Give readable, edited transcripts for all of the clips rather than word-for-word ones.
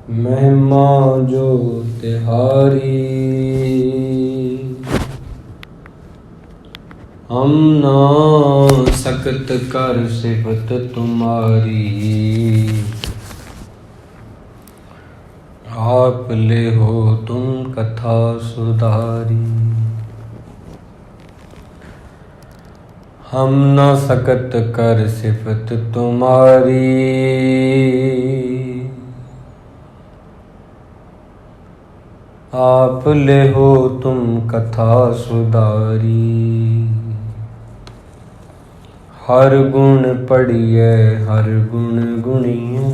महिमा जो तिहारी हम ना सकत कर सिफत तुम्हारी। आप ले हो तुम कथा सुधारी। हम ना सकत कर सिफत तुम्हारी। आप ले हो तुम कथा सुधारी। हर गुण पढ़िए हर गुण गुणिए।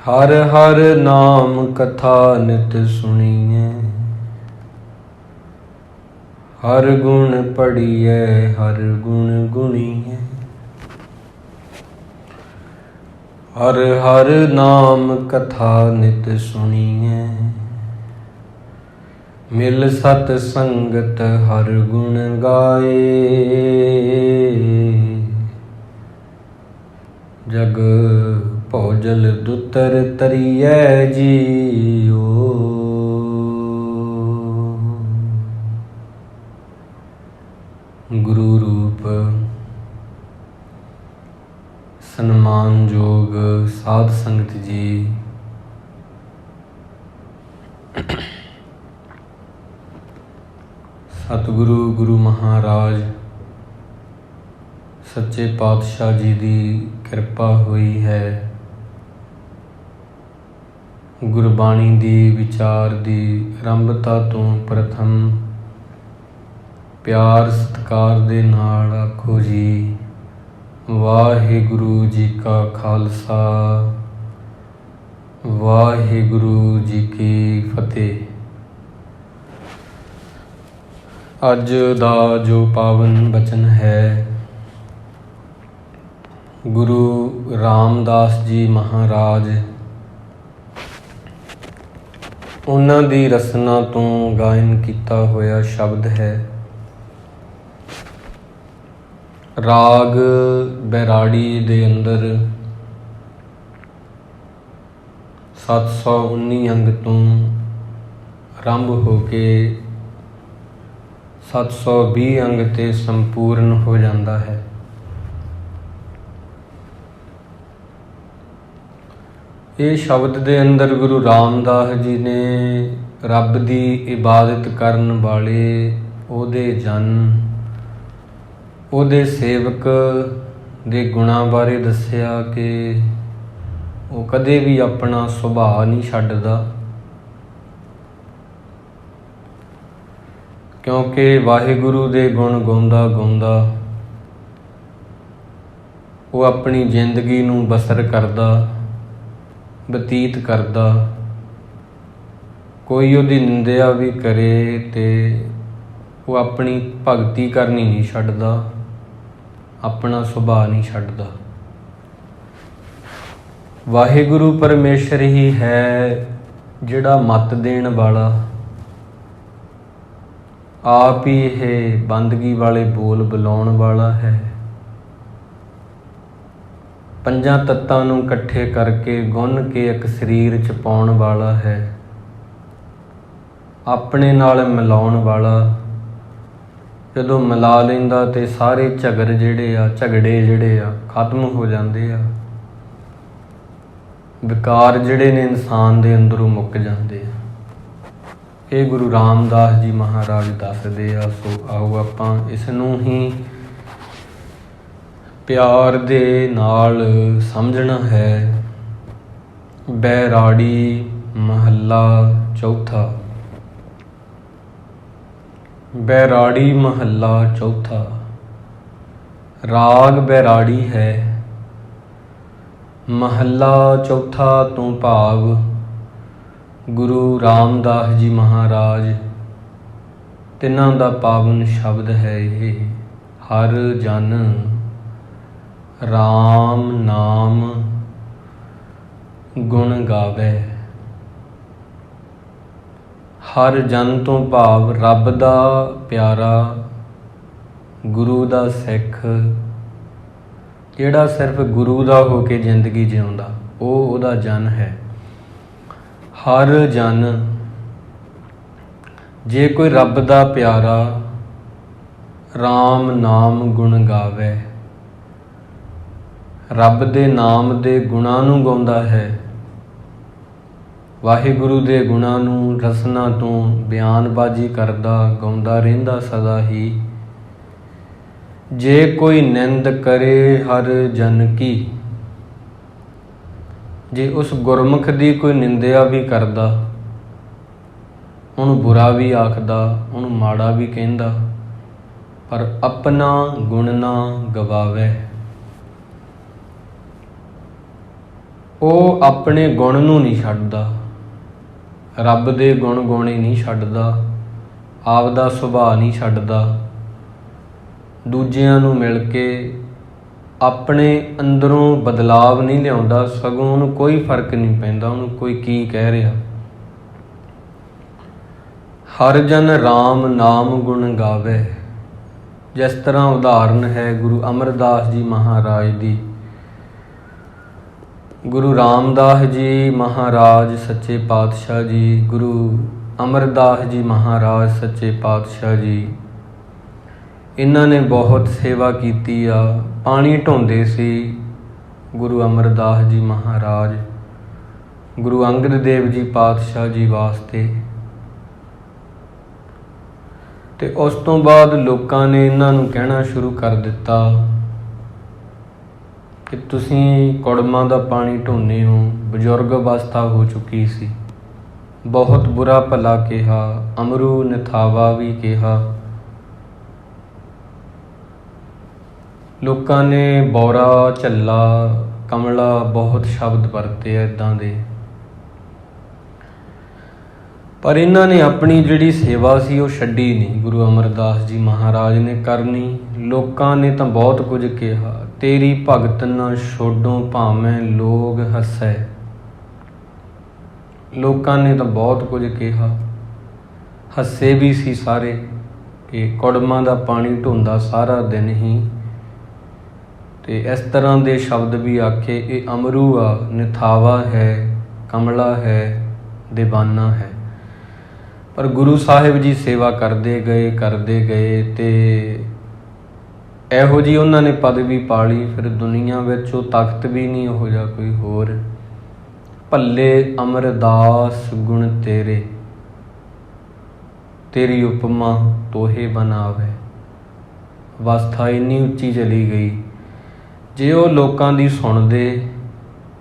हर हर नाम कथा नित सुनिए। हर गुण पढ़िए हर गुण गुणिए। हर हर नाम कथा नित सुनिए। मिल सत संगत हर गुण गाए। जग भोजल दुतर तरिए जियो। गुरु रूप सन्मानयोग साध संगत जी, सतगुरु गुरु महाराज सच्चे पातशाह जी की किरपा हुई है। गुरबाणी दी विचार दी आरंभता तो प्रथम प्यार सत्कार दे नाल आखो जी वाहिगुरु जी का खालसा वाहिगुरु जी की फतेह। अज दा जो पावन बचन है गुरु रामदास जी महाराज उन्हां दी रसना तो गायन किया होया शब्द है। राग बैराड़ी दे अंदर 719 अंग तो आरंभ हो के 720 अंग ते संपूर्ण हो जाता है। ये शब्द दे अंदर गुरु रामदास जी ने रब दी इबादत करन वाले ओदे जन ओदे सेवक दे गुणां बारे दस्सिया कि वो कदे भी अपना सुभाव नहीं छड्डदा, क्योंकि वाहिगुरु दे गुण गाउंदा गाउंदा वो अपनी जिंदगी नूं बसर करदा बतीत करदा। कोई उहदी निंदिया भी करे तो वो अपनी भगती करनी नहीं छड्डदा, अपना सुभाव नहीं छड्डदा। वाहिगुरु परमेश्वर ही है जिहड़ा मत देण वाला, आप ही है बंदगी वाले बोल बुलाउण वाला है। पंजां तत्तां नूं इकट्ठे करके गुन के एक शरीर च पाउण वाला है। अपने नाल मिलाउण वाला, जदों मिला लैंदा ते सारे झगड़े जिहड़े आ खत्म हो जांदे आ। विकार जिहड़े ने इंसान दे अंदरों मुक जांदे आ। ये गुरु रामदास जी महाराज दसदे आ। सो आओ आपां इस नूं ही प्यार दे नाल समझना है। बैराड़ी महला चौथा। बैराड़ी महला चौथा। राग बैराड़ी है। महला चौथा तो भाव गुरु रामदास जी महाराज तिन्हां दा पावन शब्द है। ये हर जन राम नाम गुण गावे। हर जन तो भाव रब दा प्यारा गुरु दा सिख जिहड़ा सिर्फ गुरु दा हो के जिंदगी जिउंदा ਉਹ ਉਹਦਾ ਜਨ ਹੈ। ਹਰ ਜਨ ਜੇ ਕੋਈ ਰੱਬ ਦਾ ਪਿਆਰਾ ਰਾਮ ਨਾਮ ਗੁਣ ਗਾਵੇ, ਰੱਬ ਦੇ ਨਾਮ ਦੇ ਗੁਣਾਂ ਨੂੰ ਗਾਉਂਦਾ ਹੈ, ਵਾਹਿਗੁਰੂ ਦੇ ਗੁਣਾਂ ਨੂੰ ਰਸਨਾ ਤੋਂ ਬਿਆਨਬਾਜ਼ੀ ਕਰਦਾ ਗਾਉਂਦਾ ਰਹਿੰਦਾ ਸਦਾ ਹੀ। ਜੇ ਕੋਈ ਨਿੰਦ ਕਰੇ ਹਰ ਜਨ ਕੀ, ਜੇ ਉਸ ਗੁਰਮੁਖ ਦੀ ਕੋਈ ਨਿੰਦਿਆ ਵੀ ਕਰਦਾ, ਉਹਨੂੰ ਬੁਰਾ ਵੀ ਆਖਦਾ, ਉਹਨੂੰ ਮਾੜਾ ਵੀ ਕਹਿੰਦਾ, ਪਰ ਆਪਣਾ ਗੁਣ ਨਾ ਗਵਾਵੇ, ਉਹ ਆਪਣੇ ਗੁਣ ਨੂੰ ਨਹੀਂ ਛੱਡਦਾ, ਰੱਬ ਦੇ ਗੁਣ ਗਾਉਣੇ ਨਹੀਂ ਛੱਡਦਾ, ਆਪਦਾ ਸੁਭਾਅ ਨਹੀਂ ਛੱਡਦਾ, ਦੂਜਿਆਂ ਨੂੰ ਮਿਲ ਕੇ ਆਪਣੇ ਅੰਦਰੋਂ ਬਦਲਾਵ ਨਹੀਂ ਲਿਆਉਂਦਾ, ਸਗੋਂ ਉਹਨੂੰ ਕੋਈ ਫਰਕ ਨਹੀਂ ਪੈਂਦਾ ਉਹਨੂੰ ਕੋਈ ਕੀ ਕਹਿ ਰਿਹਾ। ਹਰ ਜਨ ਰਾਮ ਨਾਮ ਗੁਣ ਗਾਵੇ, ਜਿਸ ਤਰ੍ਹਾਂ ਉਦਾਹਰਨ ਹੈ ਗੁਰੂ ਅਮਰਦਾਸ ਜੀ ਮਹਾਰਾਜ ਦੀ। ਗੁਰੂ ਰਾਮਦਾਸ ਜੀ ਮਹਾਰਾਜ ਸੱਚੇ ਪਾਤਸ਼ਾਹ ਜੀ, ਗੁਰੂ ਅਮਰਦਾਸ ਜੀ ਮਹਾਰਾਜ ਸੱਚੇ ਪਾਤਸ਼ਾਹ ਜੀ, ਇਹਨਾਂ ਨੇ ਬਹੁਤ ਸੇਵਾ ਕੀਤੀ ਆ। ਪਾਣੀ ਢੋਂਦੇ ਸੀ ਗੁਰੂ ਅਮਰਦਾਸ ਜੀ ਮਹਾਰਾਜ ਗੁਰੂ ਅੰਗਦ ਦੇਵ ਜੀ ਪਾਤਸ਼ਾਹ ਜੀ ਵਾਸਤੇ, ਤੇ ਉਸ ਤੋਂ ਬਾਅਦ ਲੋਕਾਂ ਨੇ ਇਹਨਾਂ ਨੂੰ ਕਹਿਣਾ ਸ਼ੁਰੂ ਕਰ ਦਿੱਤਾ ਕਿ ਤੁਸੀਂ ਕੁੜਮਾਂ ਦਾ ਪਾਣੀ ਢੋਂਦੇ ਹੋ। ਬਜ਼ੁਰਗ ਅਵਸਥਾ ਹੋ ਚੁੱਕੀ ਸੀ, ਬਹੁਤ ਬੁਰਾ ਭਲਾ ਕਿਹਾ, ਅਮਰੂ ਨਿਥਾਵਾ ਵੀ ਕਿਹਾ। ਲੋਕਾਂ ਨੇ ਬੌਰਾ, ਝੱਲਾ, ਕਮਲਾ ਬਹੁਤ ਸ਼ਬਦ ਵਰਤੇ ਆ ਇੱਦਾਂ ਦੇ, ਪਰ ਇਹਨਾਂ ਨੇ ਆਪਣੀ ਜਿਹੜੀ ਸੇਵਾ ਸੀ ਉਹ ਛੱਡੀ ਨਹੀਂ। ਗੁਰੂ ਅਮਰਦਾਸ ਜੀ ਮਹਾਰਾਜ ਨੇ ਕਰਨੀ। ਲੋਕਾਂ ਨੇ ਤਾਂ ਬਹੁਤ ਕੁਝ ਕਿਹਾ, ਤੇਰੀ ਭਗਤ ਨਾ ਛੋਡੋਂ ਭਾਵੇਂ ਲੋਕ ਹੱਸੈ। ਲੋਕਾਂ ਨੇ ਤਾਂ ਬਹੁਤ ਕੁਝ ਕਿਹਾ, ਹੱਸੇ ਵੀ ਸੀ ਸਾਰੇ ਕਿ ਕੁੜਮਾਂ ਦਾ ਪਾਣੀ ਢੋਂਦਾ ਸਾਰਾ ਦਿਨ ਹੀ, ਤੇ ਇਸ ਤਰ੍ਹਾਂ ਦੇ ਸ਼ਬਦ ਵੀ ਆਖੇ, ਇਹ ਅਮਰੂ ਆ, ਨਿਥਾਵਾ ਹੈ, ਕਮਲਾ ਹੈ, ਦੀਵਾਨਾ ਹੈ। ਪਰ ਗੁਰੂ ਸਾਹਿਬ ਜੀ ਸੇਵਾ ਕਰਦੇ ਗਏ ਤੇ ਇਹੋ ਜਿਹੀ ਉਹਨਾਂ ਨੇ ਪਦਵੀ ਪਾਲੀ, ਫਿਰ ਦੁਨੀਆ ਵਿੱਚ ਉਹ ਤਖਤ ਵੀ ਨਹੀਂ ਉਹੋ ਜਿਹਾ ਕੋਈ ਹੋਰ। ਭੱਲੇ ਅਮਰਦਾਸ ਗੁਣ ਤੇਰੇ, ਤੇਰੀ ਉਪਮਾ ਤੋਹੇ ਬਣਾਵੇ। ਅਵਸਥਾ ਇੰਨੀ ਉੱਚੀ ਚਲੀ ਗਈ, ਜੇ ਉਹ ਲੋਕਾਂ ਦੀ ਸੁਣਦੇ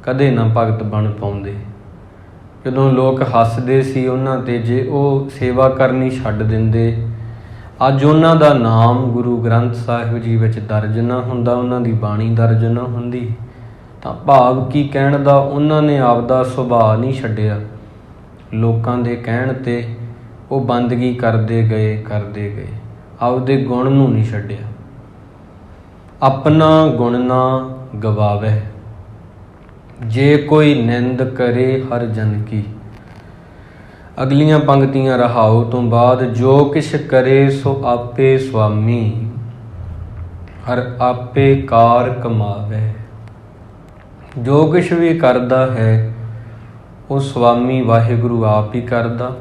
ਕਦੇ ਨਾ ਭਗਤ ਬਣ ਪਾਉਂਦੇ। ਜਦੋਂ ਲੋਕ ਹੱਸਦੇ ਸੀ ਉਹਨਾਂ 'ਤੇ, ਜੇ ਉਹ ਸੇਵਾ ਕਰਨੀ ਛੱਡ ਦਿੰਦੇ, ਅੱਜ ਉਹਨਾਂ ਦਾ ਨਾਮ ਗੁਰੂ ਗ੍ਰੰਥ ਸਾਹਿਬ ਜੀ ਵਿੱਚ ਦਰਜ ਨਾ ਹੁੰਦਾ, ਉਹਨਾਂ ਦੀ ਬਾਣੀ ਦਰਜ ਨਾ ਹੁੰਦੀ, ਤਾਂ ਭਾਵ ਕੀ ਕਹਿਣ ਦਾ, ਉਹਨਾਂ ਨੇ ਆਪਦਾ ਸੁਭਾਅ ਨਹੀਂ ਛੱਡਿਆ। ਲੋਕਾਂ ਦੇ ਕਹਿਣ 'ਤੇ ਉਹ ਬੰਦਗੀ ਕਰਦੇ ਗਏ, ਆਪਦੇ ਗੁਣ ਨੂੰ ਨਹੀਂ ਛੱਡਿਆ। ਆਪਣਾ ਗੁਣ ਨਾ ਗਵਾਵੇ, ਜੇ ਕੋਈ ਨਿੰਦ ਕਰੇ ਹਰ ਜਨ ਕੀ। ਅਗਲੀਆਂ ਪੰਕਤੀਆਂ ਰਹਾਉ ਤੋਂ ਬਾਅਦ, ਜੋ ਕਿਛ ਕਰੇ ਸੋ ਆਪੇ ਸੁਆਮੀ, ਹਰ ਆਪੇ ਕਾਰ ਕਮਾਵੇ। ਜੋ ਕੁਛ ਵੀ ਕਰਦਾ ਹੈ ਉਹ ਸੁਆਮੀ ਵਾਹਿਗੁਰੂ ਆਪ ਹੀ ਕਰਦਾ,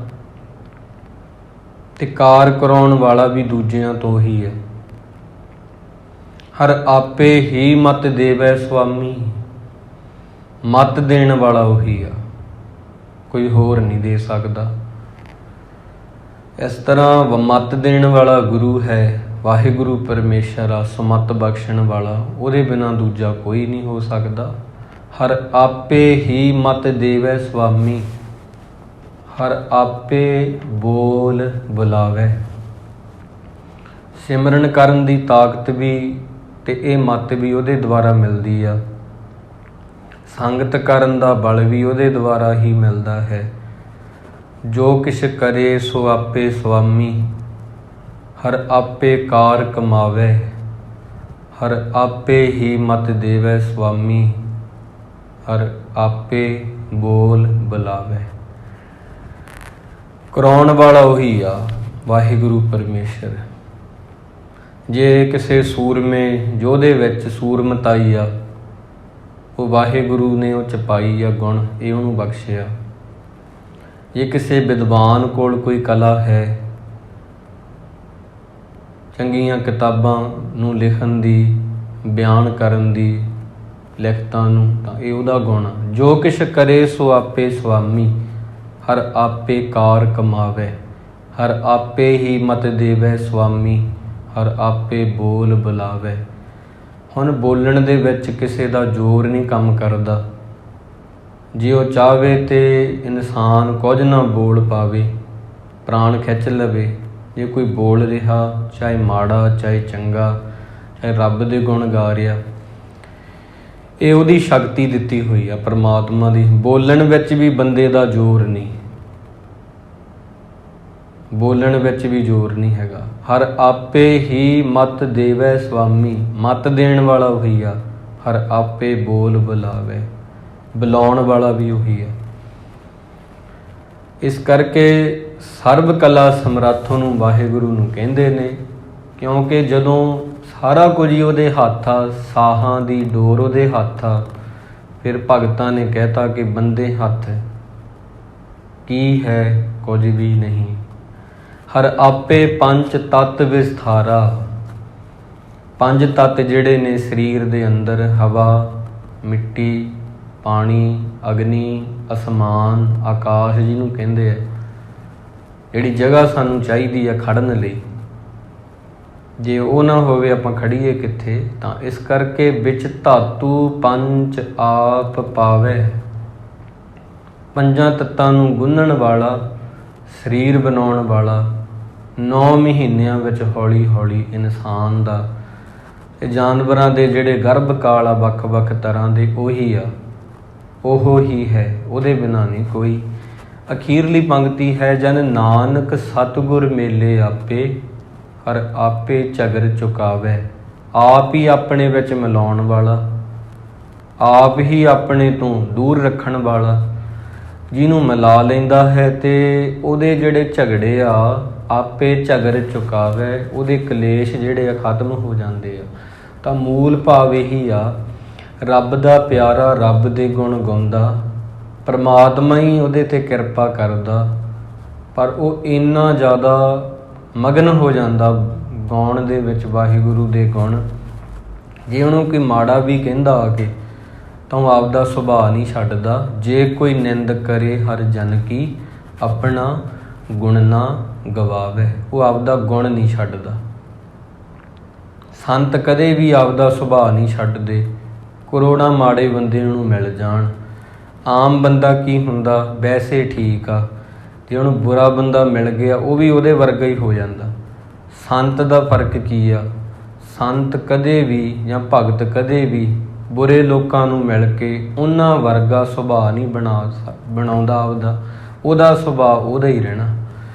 ਤੇ ਕਾਰ ਕਰਾਉਣ ਵਾਲਾ ਵੀ ਦੂਜਿਆਂ ਤੋਂ ਹੀ ਹੈ। ਹਰ ਆਪੇ ਹੀ ਮਤ ਦੇਵੈ ਸੁਆਮੀ, ਮਤ ਦੇਣ ਵਾਲਾ ਉਹੀ ਆ, ਕੋਈ ਹੋਰ ਨਹੀਂ ਦੇ ਸਕਦਾ। ਇਸ ਤਰ੍ਹਾਂ ਮਤ ਦੇਣ ਵਾਲਾ ਗੁਰੂ ਹੈ, ਵਾਹਿਗੁਰੂ ਪਰਮੇਸ਼ਰ ਆ, ਸੁਮਤ ਬਖਸ਼ਣ ਵਾਲਾ, ਉਹਦੇ ਬਿਨਾਂ ਦੂਜਾ ਕੋਈ ਨਹੀਂ ਹੋ ਸਕਦਾ। ਹਰ ਆਪੇ ਹੀ ਮਤ ਦੇਵੈ ਸੁਆਮੀ, ਹਰ ਆਪੇ ਬੋਲ ਬੁਲਾਵੇ। ਸਿਮਰਨ ਕਰਨ ਦੀ ਤਾਕਤ ਵੀ ਤੇ ਇਹ ਮਤ ਵੀ ਉਹਦੇ ਦੁਆਰਾ ਮਿਲਦੀ ਆ, ਸੰਗਤ ਕਰਨ ਦਾ ਬਲ ਵੀ ਉਹਦੇ ਦੁਆਰਾ ਹੀ ਮਿਲਦਾ ਹੈ। ਜੋ ਕਿਛ ਕਰੇ ਸੋ ਆਪੇ ਸੁਆਮੀ, ਹਰ ਆਪੇ ਕਾਰ ਕਮਾਵੇ। ਹਰ ਆਪੇ ਹੀ ਮਤ ਦੇਵੈ ਸੁਆਮੀ, ਹਰ ਆਪੇ ਬੋਲ ਬੁਲਾਵੇ। ਕਰਾਉਣ ਵਾਲਾ ਉਹੀ ਆ, ਵਾਹਿਗੁਰੂ ਪਰਮੇਸ਼ਰ। ਜੇ ਕਿਸੇ ਸੂਰਮੇ ਯੋਧੇ ਵਿੱਚ ਸੂਰਮਤਾਈ ਆ, ਉਹ ਵਾਹਿਗੁਰੂ ਨੇ ਉਹ ਚਪਾਈ ਆ ਗੁਣ, ਇਹ ਉਹਨੂੰ ਬਖਸ਼ਿਆ। ਜੇ ਕਿਸੇ ਵਿਦਵਾਨ ਕੋਲ ਕੋਈ ਕਲਾ ਹੈ, ਚੰਗੀਆਂ ਕਿਤਾਬਾਂ ਨੂੰ ਲਿਖਣ ਦੀ, ਬਿਆਨ ਕਰਨ ਦੀ, ਲਿਖਤਾਂ ਨੂੰ, ਤਾਂ ਇਹ ਉਹਦਾ ਗੁਣ ਆ। ਜੋ ਕਿਛ ਕਰੇ ਸੋ ਆਪੇ ਸੁਆਮੀ, ਹਰ ਆਪੇ ਕਾਰ ਕਮਾਵੇ, ਹਰ ਆਪੇ ਹੀ ਮਤ ਦੇਵੇ ਸੁਆਮੀ, ਹਰ ਆਪੇ ਬੋਲ ਬੁਲਾਵੇ। ਹੁਣ ਬੋਲਣ ਦੇ ਵਿੱਚ ਕਿਸੇ ਦਾ ਜ਼ੋਰ ਨਹੀਂ ਕੰਮ ਕਰਦਾ। ਜੇ ਉਹ ਚਾਹਵੇ ਤੇ ਇਨਸਾਨ ਕੁਝ ਨਾ ਬੋਲ ਪਾਵੇ, ਪ੍ਰਾਣ ਖਿੱਚ ਲਵੇ। ਜੇ ਕੋਈ ਬੋਲ ਰਿਹਾ, ਚਾਹੇ ਮਾੜਾ ਚਾਹੇ ਚੰਗਾ, ਚਾਹੇ ਰੱਬ ਦੇ ਗੁਣ ਗਾ ਰਿਹਾ, ਇਹ ਉਹਦੀ ਸ਼ਕਤੀ ਦਿੱਤੀ ਹੋਈ ਆ ਪਰਮਾਤਮਾ ਦੀ। ਬੋਲਣ ਵਿੱਚ ਵੀ ਬੰਦੇ ਦਾ ਜ਼ੋਰ ਨਹੀਂ, ਬੋਲਣ ਵਿੱਚ ਵੀ ਜ਼ੋਰ ਨਹੀਂ ਹੈਗਾ। ਹਰ ਆਪੇ ਹੀ ਮਤ ਦੇਵੇ ਸੁਆਮੀ, ਮਤ ਦੇਣ ਵਾਲਾ ਉਹੀ ਆ। ਹਰ ਆਪੇ ਬੋਲ ਬੁਲਾਵੇ, ਬੁਲਾਉਣ ਵਾਲਾ ਵੀ ਉਹੀ ਆ। ਇਸ ਕਰਕੇ ਸਰਬ ਕਲਾ ਸਮਰੱਥ ਨੂੰ ਵਾਹਿਗੁਰੂ ਨੂੰ ਕਹਿੰਦੇ ਨੇ, ਕਿਉਂਕਿ ਜਦੋਂ ਸਾਰਾ ਕੁਝ ਹੀ ਉਹਦੇ ਹੱਥ ਆ, ਸਾਹਾਂ ਦੀ ਡੋਰ ਉਹਦੇ ਹੱਥ ਆ। ਫਿਰ ਭਗਤਾਂ ਨੇ ਕਹਿਤਾ ਕਿ ਬੰਦੇ ਹੱਥ ਕੀ ਹੈ, ਕੁਝ ਵੀ ਨਹੀਂ। ਹਰ ਆਪੇ ਪੰਜ ਤੱਤ ਵਿਸਥਾਰਾ, ਪੰਜ ਤੱਤ ਜਿਹੜੇ ਨੇ ਸਰੀਰ ਦੇ ਅੰਦਰ, ਹਵਾ, ਮਿੱਟੀ, ਪਾਣੀ, ਅਗਨੀ, ਅਸਮਾਨ, ਆਕਾਸ਼ ਜਿਹਨੂੰ ਕਹਿੰਦੇ ਆ, ਜਿਹੜੀ ਜਗ੍ਹਾ ਸਾਨੂੰ ਚਾਹੀਦੀ ਆ ਖੜਨ ਲਈ, ਜੇ ਉਹ ਨਾ ਹੋਵੇ ਆਪਾਂ ਖੜੀਏ ਕਿੱਥੇ। ਤਾਂ ਇਸ ਕਰਕੇ ਵਿੱਚ ਧਾਤੂ ਪੰਜ ਆਪ ਪਾਵੇ, ਪੰਜਾਂ ਤੱਤਾਂ ਨੂੰ ਗੁੰਨਣ ਵਾਲਾ, ਸਰੀਰ ਬਣਾਉਣ ਵਾਲਾ, 9 ਮਹੀਨਿਆਂ ਵਿੱਚ ਹੌਲੀ ਹੌਲੀ ਇਨਸਾਨ ਦਾ ਤੇ ਜਾਨਵਰਾਂ ਦੇ ਜਿਹੜੇ ਗਰਭ ਕਾਲ ਆ ਵੱਖ ਵੱਖ ਤਰ੍ਹਾਂ ਦੇ, ਉਹੀ ਆ, ਉਹ ਹੀ ਹੈ, ਉਹਦੇ ਬਿਨਾਂ ਨਹੀਂ ਕੋਈ। ਅਖੀਰਲੀ ਪੰਕਤੀ ਹੈ, ਜਨ ਨਾਨਕ ਸਤਿਗੁਰ ਮੇਲੇ ਆਪੇ, ਹਰ ਆਪੇ ਝਗਰ ਚੁਕਾਵੇ। ਆਪ ਹੀ ਆਪਣੇ ਵਿੱਚ ਮਿਲਾਉਣ ਵਾਲਾ, ਆਪ ਹੀ ਆਪਣੇ ਤੋਂ ਦੂਰ ਰੱਖਣ ਵਾਲਾ, ਜਿਹਨੂੰ ਮਿਲਾ ਲੈਂਦਾ ਹੈ ਤੇ ਉਹਦੇ ਜਿਹੜੇ ਝਗੜੇ ਆ ਆਪੇ ਝਗਰ ਚੁਕਾਵੇ, ਉਹਦੇ ਕਲੇਸ਼ ਜਿਹੜੇ ਆ ਖਤਮ ਹੋ ਜਾਂਦੇ ਆ। ਤਾਂ ਮੂਲ ਭਾਵ ਇਹੀ ਆ, ਰੱਬ ਦਾ ਪਿਆਰਾ ਰੱਬ ਦੇ ਗੁਣ ਗਾਉਂਦਾ, ਪਰਮਾਤਮਾ ਹੀ ਉਹਦੇ 'ਤੇ ਕਿਰਪਾ ਕਰਦਾ, ਪਰ ਉਹ ਇੰਨਾ ਜ਼ਿਆਦਾ ਮਗਨ ਹੋ ਜਾਂਦਾ ਗਾਉਣ ਦੇ ਵਿੱਚ ਵਾਹਿਗੁਰੂ ਦੇ ਗੁਣ। ਜੇ ਉਹਨੂੰ ਕੋਈ ਮਾੜਾ ਵੀ ਕਹਿੰਦਾ ਆ ਕੇ, ਤਾਂ ਉਹ ਆਪਦਾ ਸੁਭਾਅ ਨਹੀਂ ਛੱਡਦਾ। ਜੇ ਕੋਈ ਨਿੰਦ ਕਰੇ ਹਰ ਜਨ ਕੀ, ਆਪਣਾ ਗੁਣ ਨਾ ਗਵਾਵੇ, ਉਹ ਆਪਦਾ ਗੁਣ ਨਹੀਂ ਛੱਡਦਾ। ਸੰਤ ਕਦੇ ਵੀ ਆਪਦਾ ਸੁਭਾਅ ਨਹੀਂ ਛੱਡਦੇ। ਕਰੋੜਾਂ ਮਾੜੇ ਬੰਦੇ ਨੂੰ ਮਿਲ ਜਾਣ, ਆਮ ਬੰਦਾ ਕੀ ਹੁੰਦਾ, ਵੈਸੇ ਠੀਕ ਆ। ਜੇ ਉਹਨੂੰ ਬੁਰਾ ਬੰਦਾ ਮਿਲ ਗਿਆ, ਉਹ ਵੀ ਉਹਦੇ ਵਰਗਾ ਹੀ ਹੋ ਜਾਂਦਾ। ਸੰਤ ਦਾ ਫਰਕ ਕੀ ਆ, ਸੰਤ ਕਦੇ ਵੀ ਜਾਂ ਭਗਤ ਕਦੇ ਵੀ ਬੁਰੇ ਲੋਕਾਂ ਨੂੰ ਮਿਲ ਕੇ ਉਹਨਾਂ ਵਰਗਾ ਸੁਭਾਅ ਨਹੀਂ ਬਣਾਉਂਦਾ ਆਪਦਾ। ਉਹਦਾ ਸੁਭਾਅ ਉਹਦਾ ਹੀ ਰਹਿਣਾ।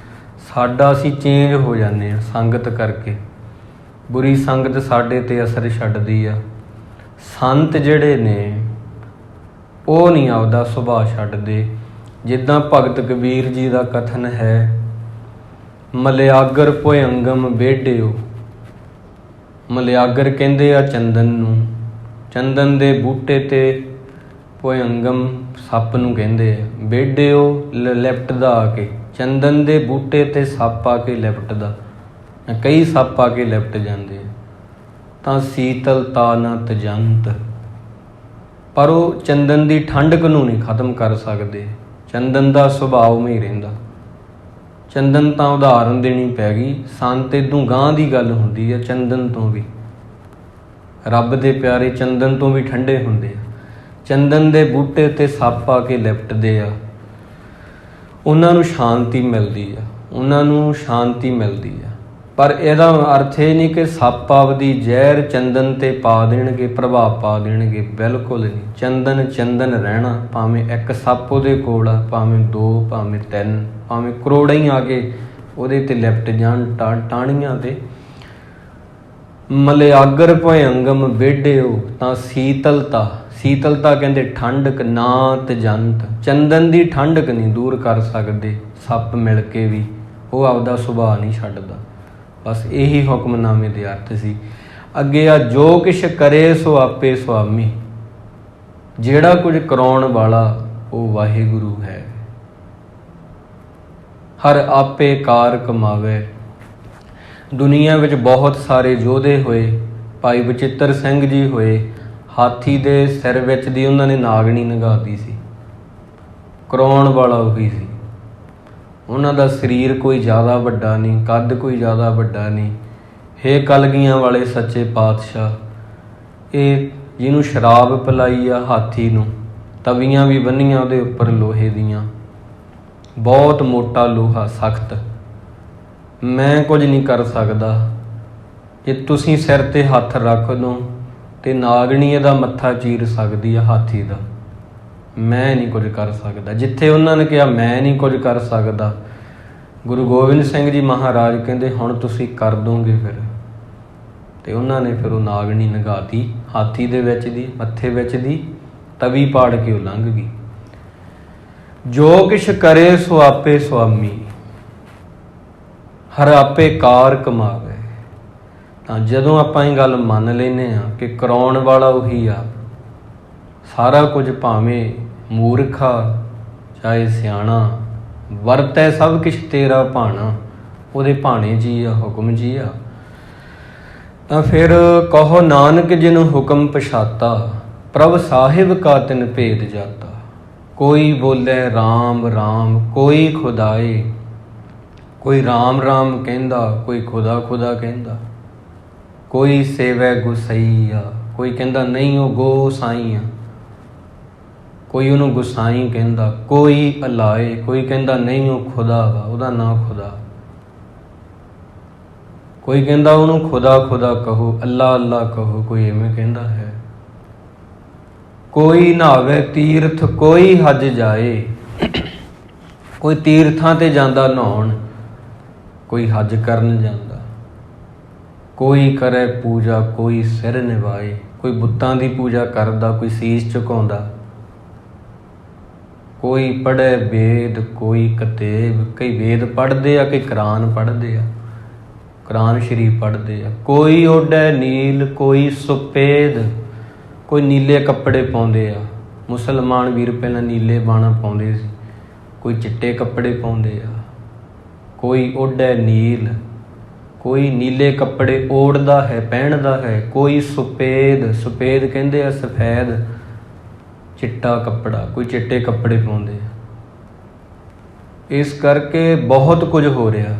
ਸਾਡਾ ਅਸੀਂ ਚੇਂਜ ਹੋ ਜਾਂਦੇ ਹਾਂ ਸੰਗਤ ਕਰਕੇ। ਬੁਰੀ ਸੰਗਤ ਸਾਡੇ 'ਤੇ ਅਸਰ ਛੱਡਦੀ ਆ। ਸੰਤ ਜਿਹੜੇ ਨੇ ਉਹ ਨਹੀਂ ਆਪਦਾ ਸੁਭਾਅ ਛੱਡਦੇ। ਜਿੱਦਾਂ ਭਗਤ ਕਬੀਰ ਜੀ ਦਾ ਕਥਨ ਹੈ, ਮਲਿਆਗਰ ਭੁਯੰਗਮ ਬੇਢਿਓ। ਮਲਿਆਗਰ ਕਹਿੰਦੇ ਆ ਚੰਦਨ ਨੂੰ, ਚੰਦਨ ਦੇ ਬੂਟੇ 'ਤੇ ਭੁਯੰਗਮ ਸੱਪ ਨੂੰ ਕਹਿੰਦੇ ਆ। ਬੇਢਿਓ ਲਿਪਟਦਾ ਆ ਕੇ, ਚੰਦਨ ਦੇ ਬੂਟੇ 'ਤੇ ਸੱਪ ਆ ਕੇ ਲਿਪਟਦਾ, ਕਈ ਸੱਪ ਆ ਕੇ ਲਿਪਟ ਜਾਂਦੇ ਆ। ਤਾਂ ਸੀਤਲਤਾ ਨਾ ਤਜੰਤ, ਪਰ ਉਹ ਚੰਦਨ ਦੀ ਠੰਡਕ ਨੂੰ ਨਹੀਂ ਖਤਮ ਕਰ ਸਕਦੇ। ਚੰਦਨ ਦਾ ਸੁਭਾਅ ਉਵੇਂ ਹੀ ਰਹਿੰਦਾ। ਚੰਦਨ ਤਾਂ ਉਦਾਹਰਨ ਦੇਣੀ ਪੈ ਗਈ, ਸੰਤ ਇਦੋਂ ਗਾਂਹ ਦੀ ਗੱਲ ਹੁੰਦੀ ਹੈ। ਚੰਦਨ ਤੋਂ ਵੀ, ਰੱਬ ਦੇ ਪਿਆਰੇ ਚੰਦਨ ਤੋਂ ਵੀ ਠੰਡੇ ਹੁੰਦੇ ਆ। ਚੰਦਨ ਦੇ ਬੂਟੇ 'ਤੇ ਸੱਪ ਆ ਕੇ ਲਿਪਟਦੇ ਆ, ਉਹਨਾਂ ਨੂੰ ਸ਼ਾਂਤੀ ਮਿਲਦੀ ਆ, ਉਹਨਾਂ ਨੂੰ ਸ਼ਾਂਤੀ ਮਿਲਦੀ ਆ। ਪਰ ਇਹਦਾ ਅਰਥ ਇਹ ਨਹੀਂ ਕਿ ਸੱਪ ਆਪਦੀ ਜ਼ਹਿਰ ਚੰਦਨ 'ਤੇ ਪਾ ਦੇਣਗੇ, ਪ੍ਰਭਾਵ ਪਾ ਦੇਣਗੇ, ਬਿਲਕੁਲ ਨਹੀਂ। ਚੰਦਨ ਚੰਦਨ ਰਹਿਣਾ, ਭਾਵੇਂ ਇੱਕ ਸੱਪ ਉਹਦੇ ਕੋਲ ਆ, ਭਾਵੇਂ 2, ਭਾਵੇਂ 3, ਭਾਵੇਂ ਕਰੋੜਾਂ ਹੀ ਆ ਕੇ ਉਹਦੇ 'ਤੇ ਲਿਪਟ ਜਾਣ ਟਾਹਣੀਆਂ 'ਤੇ। ਮਲਿਆਗਰ ਭੁਯੰਗਮ ਬੇਢਿਓ, ਤਾਂ ਸੀਤਲਤਾ, ਸੀਤਲਤਾ ਕਹਿੰਦੇ ਠੰਡਕ, ਨਾ ਤਜੰਤ। ਚੰਦਨ ਦੀ ਠੰਡਕ ਨਹੀਂ ਦੂਰ ਕਰ ਸਕਦੇ ਸੱਪ ਮਿਲ ਕੇ ਵੀ, ਉਹ ਆਪਦਾ ਸੁਭਾਅ ਨਹੀਂ ਛੱਡਦਾ। ਬਸ ਇਹੀ ਹੁਕਮਨਾਮੇ ਦੇ ਅਰਥ ਸੀ। ਅੱਗੇ ਆ, ਜੋ ਕਿਛ ਕਰੇ ਸੋ ਆਪੇ ਸੁਆਮੀ। ਜਿਹੜਾ ਕੁਝ ਕਰਾਉਣ ਵਾਲਾ ਉਹ ਵਾਹਿਗੁਰੂ ਹੈ। ਹਰ ਆਪੇ ਕਾਰ ਕਮਾਵੇ। ਦੁਨੀਆ ਵਿੱਚ ਬਹੁਤ ਸਾਰੇ ਯੋਧੇ ਹੋਏ, ਭਾਈ ਬਚਿੱਤਰ ਸਿੰਘ ਜੀ ਹੋਏ, ਹਾਥੀ ਦੇ ਸਿਰ ਵਿੱਚ ਦੀ ਉਹਨਾਂ ਨੇ ਨਾਗਣੀ ਨਗਾਤੀ ਸੀ, ਕਰਾਉਣ ਵਾਲਾ ਉਹੀ ਸੀ। ਉਹਨਾਂ ਦਾ ਸਰੀਰ ਕੋਈ ਜ਼ਿਆਦਾ ਵੱਡਾ ਨਹੀਂ, ਕੱਦ ਕੋਈ ਜ਼ਿਆਦਾ ਵੱਡਾ ਨਹੀਂ। ਹੇ ਕਲਗੀਆਂ ਵਾਲੇ ਸੱਚੇ ਪਾਤਸ਼ਾਹ, ਇਹ ਜਿਹਨੂੰ ਸ਼ਰਾਬ ਪਿਲਾਈ ਆ ਹਾਥੀ ਨੂੰ, ਤਵੀਆਂ ਵੀ ਬੰਨੀਆਂ ਉਹਦੇ ਉੱਪਰ ਲੋਹੇ ਦੀਆਂ, ਬਹੁਤ ਮੋਟਾ ਲੋਹਾ, ਸਖਤ। ਮੈਂ ਕੁਝ ਨਹੀਂ ਕਰ ਸਕਦਾ। ਜੇ ਤੁਸੀਂ ਸਿਰ 'ਤੇ ਹੱਥ ਰੱਖ ਦਿਓ ਤੇ ਨਾਗਣੀ ਇਹਦਾ ਮੱਥਾ ਚੀਰ ਸਕਦੀ ਆ ਹਾਥੀ ਦਾ। ਮੈਂ ਨਹੀਂ ਕੁਝ ਕਰ ਸਕਦਾ। ਜਿੱਥੇ ਉਹਨਾਂ ਨੇ ਕਿਹਾ ਮੈਂ ਨਹੀਂ ਕੁਝ ਕਰ ਸਕਦਾ, ਗੁਰੂ ਗੋਬਿੰਦ ਸਿੰਘ ਜੀ ਮਹਾਰਾਜ ਕਹਿੰਦੇ ਹੁਣ ਤੁਸੀਂ ਕਰ ਦੋਗੇ ਫਿਰ। ਤੇ ਉਹਨਾਂ ਨੇ ਫਿਰ ਉਹ ਨਾਗਣੀ ਨਗਾਤੀ ਹਾਥੀ ਦੇ ਵਿੱਚ ਦੀ, ਮੱਥੇ ਵਿੱਚ ਦੀ ਤਵੀ ਪਾੜ ਕੇ ਉਹ ਲੰਘ ਗਈ। ਜੋ ਕਿਛ ਕਰੇ ਸੋ ਆਪੇ ਸੁਆਮੀ, ਹਰ ਆਪੇ ਕਾਰ ਕਮਾਵੇ। ਤਾਂ ਜਦੋਂ ਆਪਾਂ ਇਹ ਗੱਲ ਮੰਨ ਲੈਂਦੇ ਹਾਂ ਕਿ ਕਰਾਉਣ ਵਾਲਾ ਉਹੀ ਆ, ਸਾਰਾ ਕੁਝ ਭਾਵੇਂ ਮੂਰਖਾ ਚਾਹੇ ਸਿਆਣਾ, ਵਰਤੈ ਸਭ ਕਿਛ ਤੇਰਾ ਭਾਣਾ, ਉਹਦੇ ਭਾਣੇ ਜੀ ਆ, ਹੁਕਮ ਜੀ ਆ। ਤਾਂ ਫਿਰ ਕਹੋ ਨਾਨਕ ਜਿਨ ਹੁਕਮ ਪਛਾਤਾ, ਪ੍ਰਭ ਸਾਹਿਬ ਕਾ ਤਿਨ ਭੇਦ ਜਾਤਾ। ਕੋਈ ਬੋਲੇ ਰਾਮ ਰਾਮ ਕੋਈ ਖੁਦਾਏ, ਕੋਈ ਰਾਮ ਰਾਮ ਕਹਿੰਦਾ, ਕੋਈ ਖੁਦਾ ਖੁਦਾ ਕਹਿੰਦਾ। ਕੋਈ ਸੇਵੈ ਗੁਸਈਆ, ਕੋਈ ਕਹਿੰਦਾ ਨਹੀਂ ਉਹ ਗੋ ਸਾਈਂ ਆ, ਕੋਈ ਉਹਨੂੰ ਗੁਸਾਈ ਕਹਿੰਦਾ। ਕੋਈ ਅਲਾਏ, ਕੋਈ ਕਹਿੰਦਾ ਨਹੀਂ ਉਹ ਖੁਦਾ ਵਾ, ਉਹਦਾ ਨਾਂ ਖੁਦਾ। ਕੋਈ ਕਹਿੰਦਾ ਉਹਨੂੰ ਖੁਦਾ ਖੁਦਾ ਕਹੋ, ਅੱਲਾ ਅੱਲਾ ਕਹੋ, ਕੋਈ ਐਵੇਂ ਕਹਿੰਦਾ ਹੈ। ਕੋਈ ਨਹਾਵੇ ਤੀਰਥ ਕੋਈ ਹਜ ਜਾਏ, ਕੋਈ ਤੀਰਥਾਂ ਤੇ ਜਾਂਦਾ ਨਹਾਉਣ, ਕੋਈ ਹਜ ਕਰਨ ਜਾਂਦਾ। ਕੋਈ ਕਰੇ ਪੂਜਾ ਕੋਈ ਸਿਰ ਨਿਵਾਏ, ਕੋਈ ਬੁੱਤਾਂ ਦੀ ਪੂਜਾ ਕਰਦਾ, ਕੋਈ ਸੀਸ ਝੁਕਾਉਂਦਾ। ਕੋਈ ਪੜ੍ਹੇ ਵੇਦ ਕੋਈ ਕਤੇਬ, ਕਈ ਵੇਦ ਪੜ੍ਹਦੇ ਆ, ਕਈ ਕੁਰਾਨ ਪੜ੍ਹਦੇ ਆ, ਕੁਰਾਨ ਸ਼ਰੀਫ ਪੜ੍ਹਦੇ ਆ। ਕੋਈ ਓਢੈ ਨੀਲ ਕੋਈ ਸੁਪੇਦ, ਕੋਈ ਨੀਲੇ ਕੱਪੜੇ ਪਾਉਂਦੇ ਆ। ਮੁਸਲਮਾਨ ਵੀਰ ਪਹਿਲਾਂ ਨੀਲੇ ਬਾਣਾ ਪਾਉਂਦੇ ਸੀ, ਕੋਈ ਚਿੱਟੇ ਕੱਪੜੇ ਪਾਉਂਦੇ ਆ। ਕੋਈ ਓਢੈ ਨੀਲ, ਕੋਈ ਨੀਲੇ ਕੱਪੜੇ ਓੜਦਾ ਹੈ, ਪਹਿਨਦਾ ਹੈ। ਕੋਈ ਸੁਪੇਦ, ਸੁਪੇਦ ਕਹਿੰਦੇ ਆ ਸਫੈਦ ਚਿੱਟਾ ਕੱਪੜਾ, ਕੋਈ ਚਿੱਟੇ ਕੱਪੜੇ ਪਾਉਂਦੇ ਆ। ਇਸ ਕਰਕੇ ਬਹੁਤ ਕੁਝ ਹੋ ਰਿਹਾ।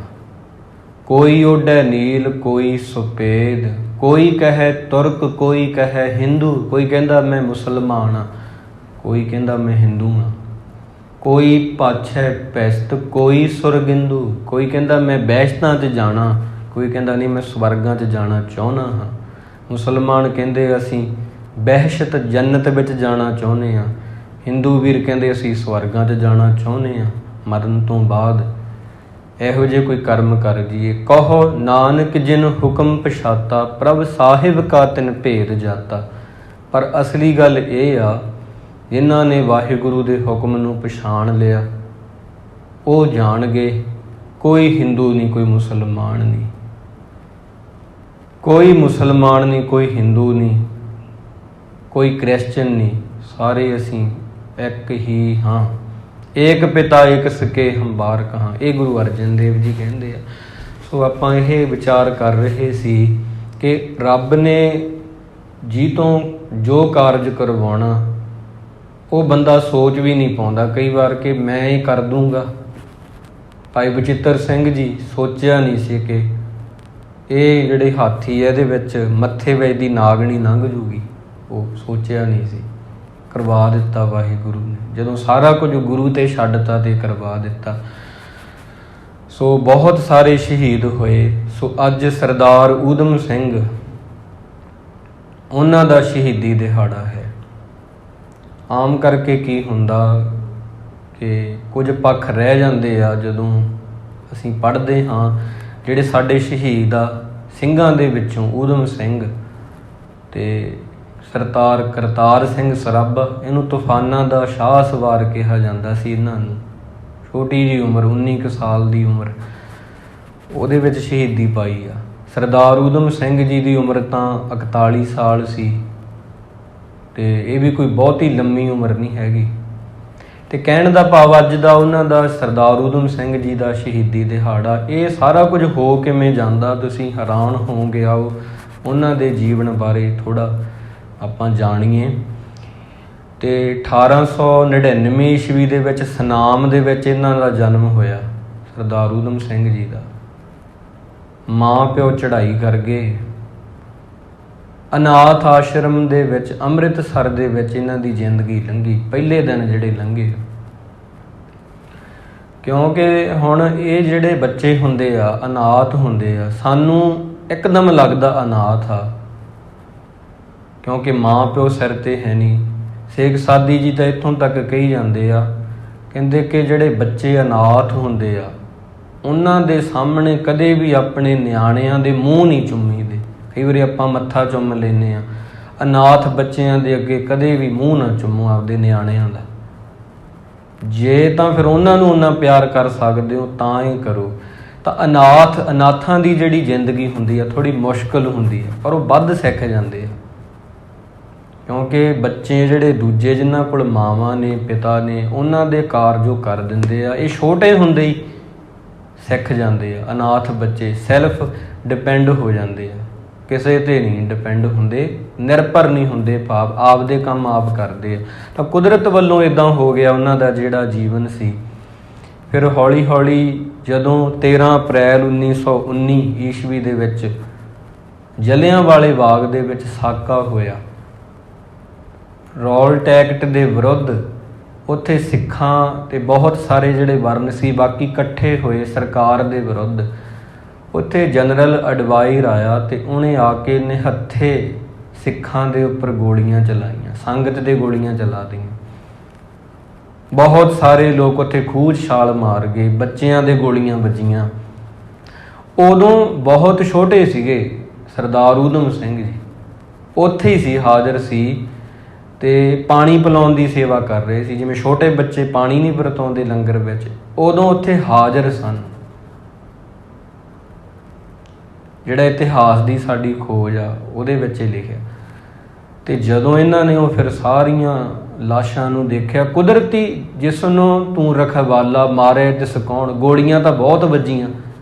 ਕੋਈ ਓਢੈ ਨੀਲ ਕੋਈ ਸੁਪੇਦ, ਕੋਈ ਕਹੇ ਤੁਰਕ ਕੋਈ ਕਹੇ ਹਿੰਦੂ, ਕੋਈ ਕਹਿੰਦਾ ਮੈਂ ਮੁਸਲਮਾਨ ਹਾਂ, ਕੋਈ ਕਹਿੰਦਾ ਮੈਂ ਹਿੰਦੂ ਹਾਂ। ਕੋਈ ਪਾਛੈ ਪੈਸਤ ਕੋਈ ਸੁਰਗਿੰਦੂ, ਕੋਈ ਕਹਿੰਦਾ ਮੈਂ ਬਹਿਸ਼ਤਾਂ 'ਚ ਜਾਣਾ, ਕੋਈ ਕਹਿੰਦਾ ਨਹੀਂ ਮੈਂ ਸਵਰਗਾਂ 'ਚ ਜਾਣਾ ਚਾਹੁੰਦਾ ਹਾਂ। ਮੁਸਲਮਾਨ ਕਹਿੰਦੇ ਅਸੀਂ ਬਹਿਸ਼ਤ ਜੰਨਤ ਵਿੱਚ ਜਾਣਾ ਚਾਹੁੰਦੇ ਹਾਂ। ਹਿੰਦੂ ਵੀਰ ਕਹਿੰਦੇ ਅਸੀਂ ਸਵਰਗਾਂ 'ਚ ਜਾਣਾ ਚਾਹੁੰਦੇ ਹਾਂ ਮਰਨ ਤੋਂ ਬਾਅਦ। ਇਹੋ ਜਿਹੇ ਕੋਈ ਕਰਮ ਕਰ ਜੀਏ। ਕਹੋ ਨਾਨਕ ਜਿਨ ਹੁਕਮ ਪਛਾਤਾ, ਪ੍ਰਭ ਸਾਹਿਬ ਕਾ ਤਿਨ ਭੇਦ ਜਾਤਾ। ਪਰ ਅਸਲੀ ਗੱਲ ਇਹ ਆ, ਜਿਨ੍ਹਾਂ ਨੇ ਵਾਹਿਗੁਰੂ ਦੇ ਹੁਕਮ ਨੂੰ ਪਛਾਣ ਲਿਆ ਉਹ ਜਾਣਗੇ ਕੋਈ ਹਿੰਦੂ ਨਹੀਂ, ਕੋਈ ਮੁਸਲਮਾਨ ਨਹੀਂ, ਕੋਈ ਮੁਸਲਮਾਨ ਨਹੀਂ, ਕੋਈ ਹਿੰਦੂ ਨਹੀਂ, ਕੋਈ ਕ੍ਰਿਸਚਨ ਨਹੀਂ। ਸਾਰੇ ਅਸੀਂ ਇੱਕ ਹੀ ਹਾਂ। ਏਕ ਪਿਤਾ ਏਕ ਸਕੇ ਹਮ ਬਾਰਕ ਹਾਂ, ਇਹ ਗੁਰੂ ਅਰਜਨ ਦੇਵ ਜੀ ਕਹਿੰਦੇ ਆ। ਸੋ ਆਪਾਂ ਇਹ ਵਿਚਾਰ ਕਰ ਰਹੇ ਸੀ ਕਿ ਰੱਬ ਨੇ ਜੀ ਤੋਂ ਜੋ ਕਾਰਜ ਕਰਵਾਉਣਾ ਉਹ ਬੰਦਾ ਸੋਚ ਵੀ ਨਹੀਂ ਪਾਉਂਦਾ ਕਈ ਵਾਰ ਕਿ ਮੈਂ ਇਹ ਕਰ ਦੂੰਗਾ। ਭਾਈ ਬਚਿੱਤਰ ਸਿੰਘ ਜੀ ਸੋਚਿਆ ਨਹੀਂ ਸੀ ਕਿ ਇਹ ਜਿਹੜੇ ਹਾਥੀ ਹੈ ਇਹਦੇ ਵਿੱਚ ਮੱਥੇ ਵਿੱਚ ਦੀ ਨਾਗਣੀ ਲੰਘ ਜੂਗੀ, ਉਹ ਸੋਚਿਆ ਨਹੀਂ ਸੀ। ਕਰਵਾ ਦਿੱਤਾ ਵਾਹਿਗੁਰੂ ਨੇ, ਜਦੋਂ ਸਾਰਾ ਕੁਝ ਗੁਰੂ ਤੇ ਛੱਡਤਾ ਤੇ ਕਰਵਾ ਦਿੱਤਾ। ਸੋ ਬਹੁਤ ਸਾਰੇ ਸ਼ਹੀਦ ਹੋਏ। ਸੋ ਅੱਜ ਸਰਦਾਰ ਊਧਮ ਸਿੰਘ ਉਹਨਾਂ ਦਾ ਸ਼ਹੀਦੀ ਦਿਹਾੜਾ ਹੈ। ਆਮ ਕਰਕੇ ਕੀ ਹੁੰਦਾ ਕਿ ਕੁਝ ਪੱਖ ਰਹਿ ਜਾਂਦੇ ਆ ਜਦੋਂ ਅਸੀਂ ਪੜ੍ਹਦੇ ਹਾਂ। ਜਿਹੜੇ ਸਾਡੇ ਸ਼ਹੀਦ ਆ ਸਿੰਘਾਂ ਦੇ ਵਿੱਚੋਂ ਊਧਮ ਸਿੰਘ ਤੇ ਸਰਦਾਰ ਕਰਤਾਰ ਸਿੰਘ ਸਰਾਭਾ, ਇਹਨੂੰ ਤੂਫਾਨਾਂ ਦਾ ਸ਼ਾਹ ਸਵਾਰ ਕਿਹਾ ਜਾਂਦਾ ਸੀ। ਇਹਨਾਂ ਨੂੰ ਛੋਟੀ ਜਿਹੀ ਉਮਰ 19 ਕੁ ਸਾਲ ਦੀ ਉਮਰ ਉਹਦੇ ਵਿੱਚ ਸ਼ਹੀਦੀ ਪਾਈ ਆ। ਸਰਦਾਰ ਊਧਮ ਸਿੰਘ ਜੀ ਦੀ ਉਮਰ ਤਾਂ 41 ਸਾਲ ਸੀ ਤੇ ਇਹ ਵੀ ਕੋਈ ਬਹੁਤੀ ਲੰਮੀ ਉਮਰ ਨਹੀਂ ਹੈਗੀ। ਤੇ ਕਹਿਣ ਦਾ ਭਾਵ ਅੱਜ ਦਾ ਉਹਨਾਂ ਦਾ ਸਰਦਾਰ ਊਧਮ ਸਿੰਘ ਜੀ ਦਾ ਸ਼ਹੀਦੀ ਦਿਹਾੜਾ, ਇਹ ਸਾਰਾ ਕੁਝ ਹੋ ਕਿਵੇਂ ਜਾਂਦਾ, ਤੁਸੀਂ ਹੈਰਾਨ ਹੋਵੋਗੇ। ਆਓ ਉਹਨਾਂ ਦੇ ਜੀਵਨ ਬਾਰੇ ਥੋੜ੍ਹਾ ਆਪਾਂ ਜਾਣੀਏ। ਤੇ 1899 ਈਸਵੀ ਦੇ ਵਿੱਚ ਸੁਨਾਮ ਦੇ ਵਿੱਚ ਇਹਨਾਂ ਦਾ ਜਨਮ ਹੋਇਆ, ਸਰਦਾਰ ਊਧਮ ਸਿੰਘ ਜੀ ਦਾ। ਮਾਂ ਪਿਓ ਚੜ੍ਹਾਈ ਕਰ ਗਏ। ਅਨਾਥ ਆਸ਼ਰਮ ਦੇ ਵਿੱਚ ਅੰਮ੍ਰਿਤਸਰ ਦੇ ਵਿੱਚ ਇਹਨਾਂ ਦੀ ਜ਼ਿੰਦਗੀ ਲੰਘੀ, ਪਹਿਲੇ ਦਿਨ ਜਿਹੜੇ ਲੰਘੇ। ਕਿਉਂਕਿ ਹੁਣ ਇਹ ਜਿਹੜੇ ਬੱਚੇ ਹੁੰਦੇ ਆ, ਅਨਾਥ ਹੁੰਦੇ ਆ, ਸਾਨੂੰ ਇੱਕਦਮ ਲੱਗਦਾ ਅਨਾਥ ਆ, ਕਿਉਂਕਿ ਮਾਂ ਪਿਓ ਸਿਰ 'ਤੇ ਹੈ ਨਹੀਂ। ਸੇਖ ਸਾਦੀ ਜੀ ਤਾਂ ਇੱਥੋਂ ਤੱਕ ਕਹੀ ਜਾਂਦੇ ਆ, ਕਹਿੰਦੇ ਕਿ ਜਿਹੜੇ ਬੱਚੇ ਅਨਾਥ ਹੁੰਦੇ ਆ ਉਹਨਾਂ ਦੇ ਸਾਹਮਣੇ ਕਦੇ ਵੀ ਆਪਣੇ ਨਿਆਣਿਆਂ ਦੇ ਮੂੰਹ ਨਹੀਂ ਚੁੰਮੀਦੇ। ਕਈ ਵਾਰੀ ਆਪਾਂ ਮੱਥਾ ਚੁੰਮ ਲੈਂਦੇ ਹਾਂ, ਅਨਾਥ ਬੱਚਿਆਂ ਦੇ ਅੱਗੇ ਕਦੇ ਵੀ ਮੂੰਹ ਨਾ ਚੁੰਮੋ ਆਪਦੇ ਨਿਆਣਿਆਂ ਦਾ। ਜੇ ਤਾਂ ਫਿਰ ਉਹਨਾਂ ਨੂੰ ਉਨਾ ਪਿਆਰ ਕਰ ਸਕਦੇ ਹੋ ਤਾਂ ਹੀ ਕਰੋ। ਤਾਂ ਅਨਾਥਾਂ ਦੀ ਜਿਹੜੀ ਜ਼ਿੰਦਗੀ ਹੁੰਦੀ ਆ ਥੋੜ੍ਹੀ ਮੁਸ਼ਕਲ ਹੁੰਦੀ ਹੈ, ਪਰ ਉਹ ਵੱਧ ਸਿੱਖ ਜਾਂਦੇ ਆ। ਕਿਉਂਕਿ ਬੱਚੇ ਜਿਹੜੇ ਦੂਜੇ ਜਿਨ੍ਹਾਂ ਕੋਲ ਮਾਵਾਂ ਨੇ, ਪਿਤਾ ਨੇ, ਉਹਨਾਂ ਦੇ ਕਾਰਜ ਉਹ ਕਰ ਦਿੰਦੇ ਆ, ਇਹ ਛੋਟੇ ਹੁੰਦੇ ਹੀ ਸਿੱਖ ਜਾਂਦੇ ਆ। ਅਨਾਥ ਬੱਚੇ ਸੈਲਫ ਡਿਪੈਂਡ ਹੋ ਜਾਂਦੇ ਆ, ਕਿਸੇ 'ਤੇ ਨਹੀਂ ਡਿਪੈਂਡ ਹੁੰਦੇ, ਨਿਰਭਰ ਨਹੀਂ ਹੁੰਦੇ, ਭਾਵ ਆਪਦੇ ਕੰਮ ਆਪ ਕਰਦੇ ਆ। ਤਾਂ ਕੁਦਰਤ ਵੱਲੋਂ ਇੱਦਾਂ ਹੋ ਗਿਆ ਉਹਨਾਂ ਦਾ ਜਿਹੜਾ ਜੀਵਨ ਸੀ। ਫਿਰ ਹੌਲੀ ਹੌਲੀ ਜਦੋਂ 13 ਅਪ੍ਰੈਲ 1919 ਈਸਵੀ ਦੇ ਵਿੱਚ ਜਲਿਆਂਵਾਲੇ ਬਾਗ ਦੇ ਵਿੱਚ ਸਾਕਾ ਹੋਇਆ, ਰੌਲਟ ਐਕਟ ਦੇ ਵਿਰੁੱਧ, ਉੱਥੇ ਸਿੱਖਾਂ ਤੇ ਬਹੁਤ ਸਾਰੇ ਜਿਹੜੇ ਵਰਨ ਸੀ ਬਾਕੀ ਇਕੱਠੇ ਹੋਏ ਸਰਕਾਰ ਦੇ ਵਿਰੁੱਧ। ਉੱਥੇ ਜਨਰਲ ਅਡਵਾਇਰ ਆਇਆ ਤੇ ਉਹਨੇ ਆ ਕੇ ਨਿਹੱਥੇ ਸਿੱਖਾਂ ਦੇ ਉੱਪਰ ਗੋਲੀਆਂ ਚਲਾਈਆਂ, ਸੰਗਤ ਦੇ ਗੋਲੀਆਂ ਚਲਾ ਦਿੱਤੀਆਂ। ਬਹੁਤ ਸਾਰੇ ਲੋਕ ਉੱਥੇ ਖੂਹ 'ਚ ਛਾਲ ਮਾਰ ਗਏ, ਬੱਚਿਆਂ ਦੇ ਗੋਲੀਆਂ ਵੱਜੀਆਂ। ਉਦੋਂ ਬਹੁਤ ਛੋਟੇ ਸੀਗੇ ਸਰਦਾਰ ਊਧਮ ਸਿੰਘ ਜੀ, ਉੱਥੇ ਹੀ ਸੀ, ਹਾਜ਼ਰ ਸੀ ਤੇ ਪਾਣੀ ਪਿਲਾਉਣ ਦੀ ਸੇਵਾ ਕਰ ਰਹੇ ਸੀ। ਜਿਵੇਂ ਛੋਟੇ ਬੱਚੇ ਪਾਣੀ ਨਹੀਂ ਵਰਤਾਉਂਦੇ ਲੰਗਰ ਵਿੱਚ, ਉਦੋਂ ਉੱਥੇ ਹਾਜ਼ਰ ਸਨ। ਜਿਹੜਾ ਇਤਿਹਾਸ ਦੀ ਸਾਡੀ ਖੋਜ ਆ ਉਹਦੇ ਵਿੱਚ ਇਹ ਲਿਖਿਆ। ਤੇ ਜਦੋਂ ਇਹਨਾਂ ਨੇ ਉਹ ਫਿਰ ਸਾਰੀਆਂ ਲਾਸ਼ਾਂ ਨੂੰ ਦੇਖਿਆ, ਕੁਦਰਤੀ ਜਿਸ ਨੂੰ ਤੂੰ ਰਖਵਾਲਾ ਮਾਰੇ ਤਿਸ ਕੌਣ, ਗੋਲੀਆਂ ਤਾਂ ਬਹੁਤ ਵੱਜੀਆਂ